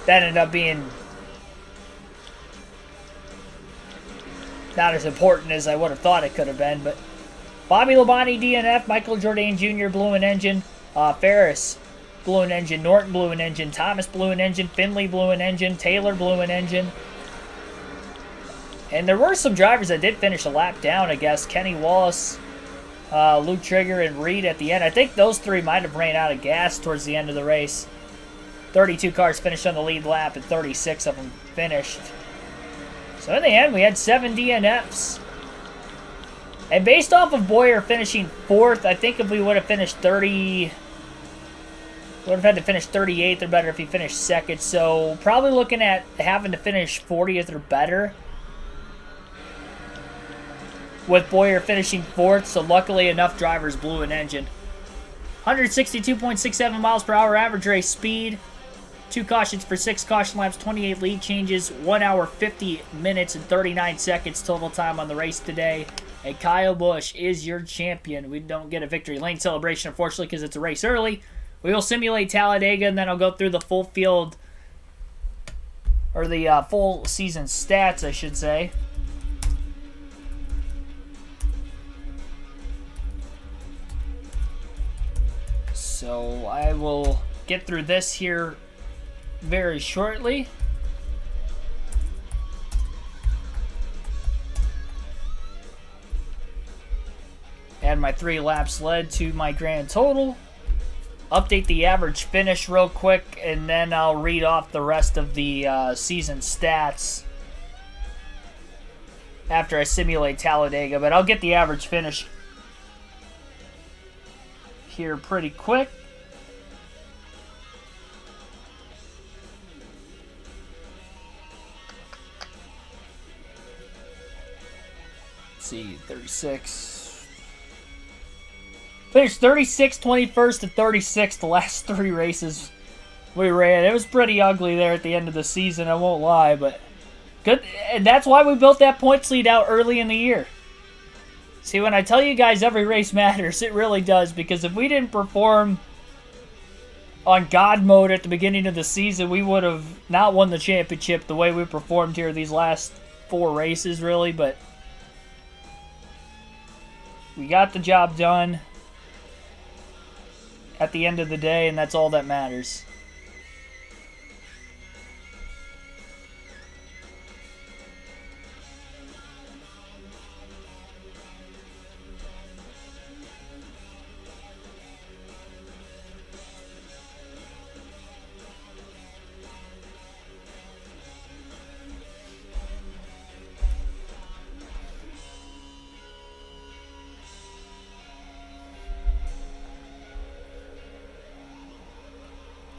that ended up being not as important as I would have thought it could have been, but Bobby Labonte DNF, Michael Jourdain Jr. blew an engine, Ferris blew an engine, Norton blew an engine, Thomas blew an engine, Finley blew an engine, Taylor blew an engine. And there were some drivers that did finish a lap down, I guess. Kenny Wallace, Luke Trigger, and Reed at the end. I think those 3 might have ran out of gas towards the end of the race. 32 cars finished on the lead lap, and 36 of them finished. So in the end, we had 7 DNFs. And based off of Bowyer finishing 4th, I think if we would have finished 30... would have had to finish 38th or better if he finished 2nd. So probably looking at having to finish 40th or better, with Bowyer finishing 4th. So luckily enough drivers blew an engine. 162.67 miles per hour average race speed. 2 cautions for 6 caution laps, 28 lead changes, 1 hour, 50 minutes, and 39 seconds total time on the race today. And Kyle Busch is your champion. We don't get a victory lane celebration, unfortunately, because it's a race early. We will simulate Talladega, and then I'll go through the full field, or the full season stats, I should say. So I will get through this here very shortly. add my 3 laps led to my grand total. Update the average finish real quick, and then I'll read off the rest of the season stats after I simulate Talladega. But I'll get the average finish here pretty quick. Let's see, 36. Finished 36th, 21st, and 36th the last 3 races we ran. It was pretty ugly there at the end of the season, I won't lie, but good. And that's why we built that points lead out early in the year. See, when I tell you guys every race matters, it really does, because if we didn't perform on God mode at the beginning of the season, we would have not won the championship the way we performed here these last 4 races, really, but we got the job done at the end of the day, and that's all that matters.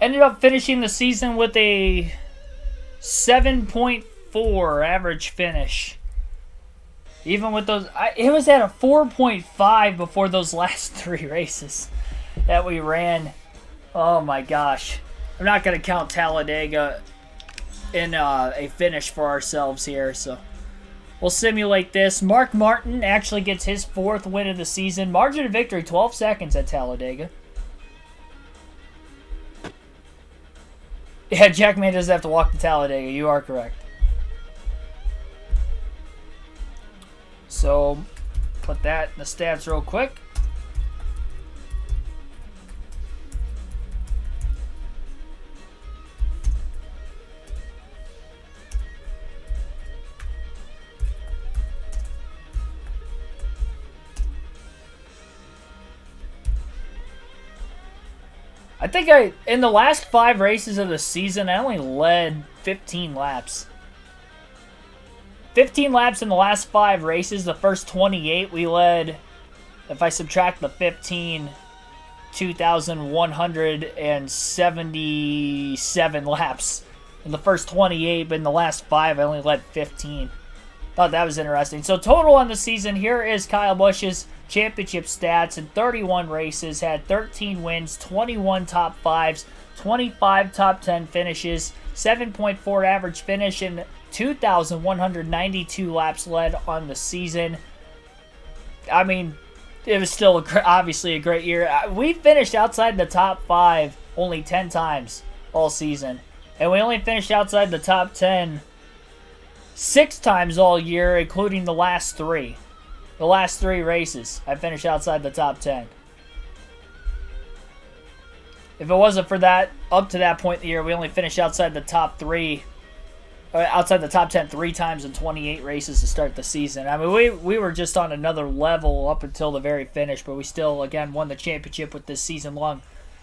Ended up finishing the season with a 7.4 average finish. Even with those, it was at a 4.5 before those last 3 races that we ran. Oh my gosh. I'm not going to count Talladega in a finish for ourselves here, so we'll simulate this. Mark Martin actually gets his 4th win of the season. Margin of victory, 12 seconds at Talladega. Yeah, Jackman doesn't have to walk to Talladega. You are correct. So, put that in the stats real quick. I think in the last 5 races of the season, I only led 15 laps. 15 laps in the last 5 races. The first 28 we led, if I subtract the 15, 2,177 laps in the first 28, but in the last 5 I only led 15. Thought that was interesting. So total on the season, here is Kyle Busch's championship stats. In 31 races, had 13 wins, 21 top 5s, 25 top 10 finishes, 7.4 average finish, and 2,192 laps led on the season. I mean, it was still obviously a great year. We finished outside the top 5 only 10 times all season, and we only finished outside the top 10 6 times all year, including the last 3. The last 3 races, I finished outside the top 10. If it wasn't for that, up to that point in the year, we only finished outside the top 3, outside the top 10 3 times in 28 races to start the season. I mean, we were just on another level up until the very finish, but we still, again, won the championship with this season-long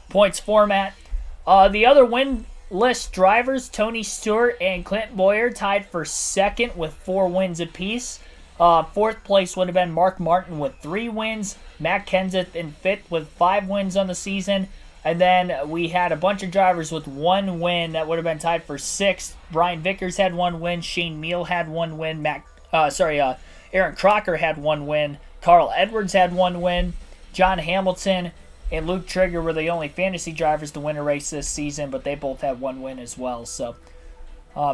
points format. The other win-list drivers, Tony Stewart and Clint Boyer, tied for 2nd with 4 wins apiece. 4th place would have been Mark Martin with 3 wins. Matt Kenseth in 5th with 5 wins on the season. And then we had a bunch of drivers with 1 win that would have been tied for 6th. Brian Vickers had 1 win. Shane Meal had 1 win. Aaron Crocker had 1 win. Carl Edwards had 1 win. John Hamilton and Luke Trigger were the only fantasy drivers to win a race this season, but they both had 1 win as well. So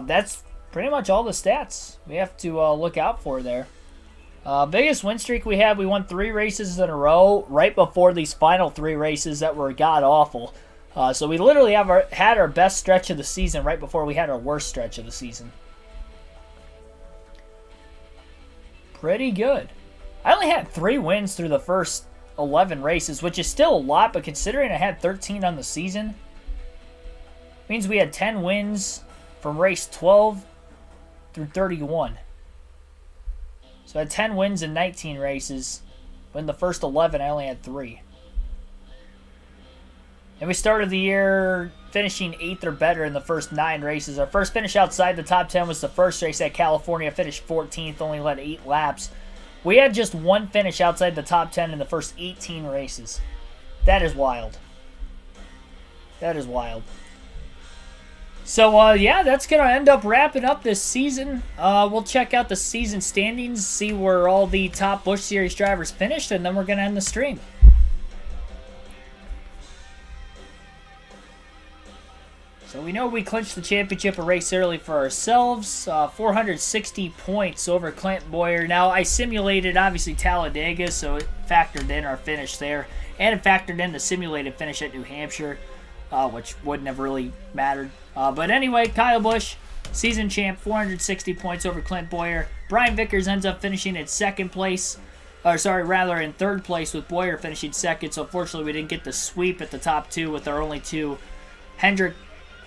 that's pretty much all the stats we have to look out for there. Biggest win streak we had, we won 3 races in a row right before these final 3 races that were god-awful. So we literally had our best stretch of the season right before we had our worst stretch of the season. Pretty good. I only had 3 wins through the first 11 races, which is still a lot, but considering I had 13 on the season, means we had 10 wins from race 12 through 31. So I had 10 wins in 19 races. In the first 11, I only had 3. And we started the year finishing 8th or better in the first 9 races. Our first finish outside the top 10 was the first race at California. Finished 14th, only led 8 laps. We had just 1 finish outside the top 10 in the first 18 races. That is wild. That is wild. So, yeah, that's going to end up wrapping up this season. We'll check out the season standings, see where all the top Busch Series drivers finished, and then we're going to end the stream. So we know we clinched the championship a race early for ourselves. 460 points over Clint Boyer. Now, I simulated, obviously, Talladega, so it factored in our finish there. And it factored in the simulated finish at New Hampshire, which wouldn't have really mattered. But anyway, Kyle Busch, season champ, 460 points over Clint Boyer. Brian Vickers ends up finishing in second place. Or sorry, rather in third place with Boyer finishing second. So unfortunately, we didn't get the sweep at the top 2 with our only 2 Hendrick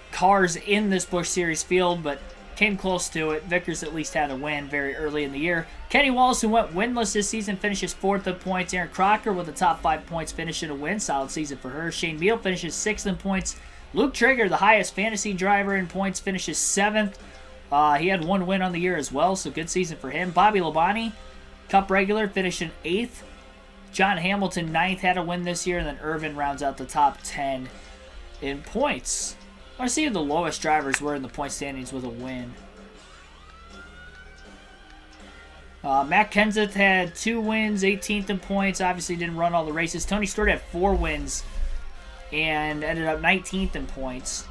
cars in this Busch Series field, but came close to it. Vickers at least had a win very early in the year. Kenny Wallace, who went winless this season, finishes 4th in points. Aaron Crocker with the top 5 points, finishing a win. Solid season for her. Shane Meal finishes 6th in points. Luke Trigger, the highest fantasy driver in points, finishes 7th. He had 1 win on the year as well, so good season for him. Bobby Labonte, Cup regular, finishing 8th. John Hamilton, 9th, had a win this year, and then Irvin rounds out the top 10 in points. I want to see who the lowest drivers were in the point standings with a win. Matt Kenseth had 2 wins, 18th in points. Obviously didn't run all the races. Tony Stewart had 4 wins and ended up 19th in points.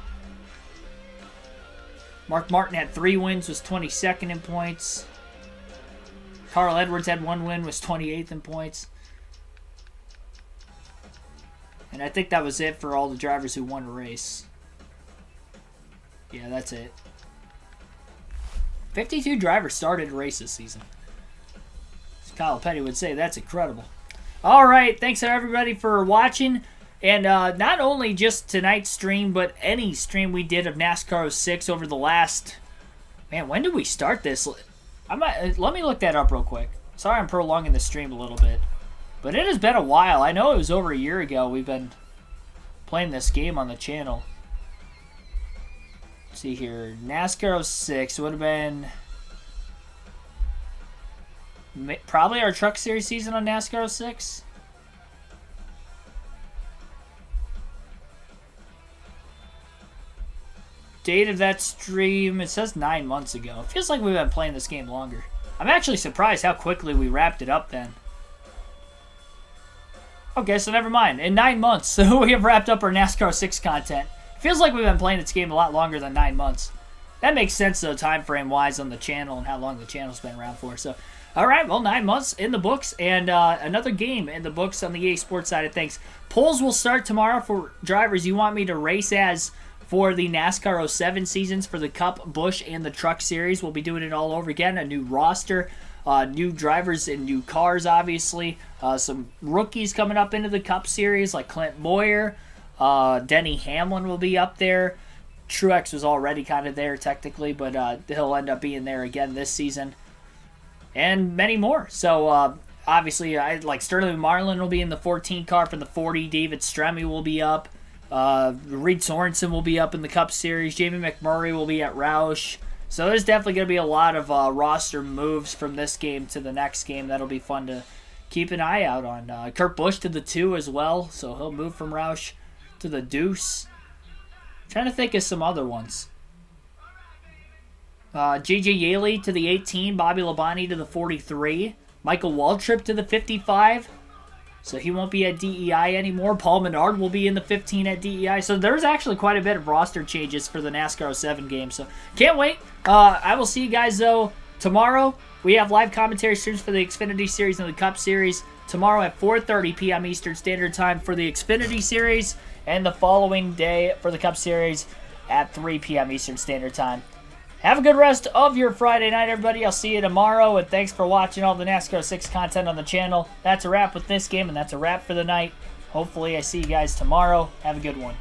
Mark Martin had 3 wins, was 22nd in points. Carl Edwards had 1 win, was 28th in points. And I think that was it for all the drivers who won a race. Yeah, that's it. 52 drivers started a race this season. As Kyle Petty would say, that's incredible. All right, thanks everybody for watching. And not only just tonight's stream, but any stream we did of NASCAR 06 over the last... Man, when did we start this? Let me look that up real quick. Sorry I'm prolonging the stream a little bit. But it has been a while. I know it was over a year ago we've been playing this game on the channel. Let's see here. NASCAR 06 would have been probably our Truck Series season on NASCAR 06. Date of that stream, it says 9 months ago. It feels like we've been playing this game longer. I'm actually surprised how quickly we wrapped it up then. Okay, so never mind. In 9 months, we have wrapped up our NASCAR 6 content. Feels like we've been playing this game a lot longer than 9 months. That makes sense, though, time frame wise on the channel and how long the channel's been around for. So, all right, well, 9 months in the books and another game in the books on the EA Sports side of things. Polls will start tomorrow for drivers you want me to race as for the NASCAR 07 seasons for the Cup, Busch, and the Truck Series. We'll be doing it all over again. A new roster, new drivers and new cars, obviously. Some rookies coming up into the Cup Series like Clint Boyer. Denny Hamlin will be up there. Truex was already kind of there technically, but he'll end up being there again this season. And many more. So, obviously, like Sterling Marlin will be in the 14 car for the 40. David Stremme will be up. Reed Sorensen will be up in the Cup Series. Jamie McMurray will be at Roush. So there's definitely going to be a lot of roster moves from this game to the next game. That'll be fun to keep an eye out on. Kurt Busch to the 2 as well, so he'll move from Roush to the Deuce. Trying to think of some other ones. J.J. Yaley to the 18. Bobby Labonte to the 43. Michael Waltrip to the 55. So he won't be at DEI anymore. Paul Menard will be in the 15 at DEI. So there's actually quite a bit of roster changes for the NASCAR 07 game. So can't wait. I will see you guys, though, tomorrow. We have live commentary streams for the Xfinity Series and the Cup Series. Tomorrow at 4:30 p.m. Eastern Standard Time for the Xfinity Series. And the following day for the Cup Series at 3 p.m. Eastern Standard Time. Have a good rest of your Friday night, everybody. I'll see you tomorrow, and thanks for watching all the NASCAR 6 content on the channel. That's a wrap with this game, and that's a wrap for the night. Hopefully I see you guys tomorrow. Have a good one.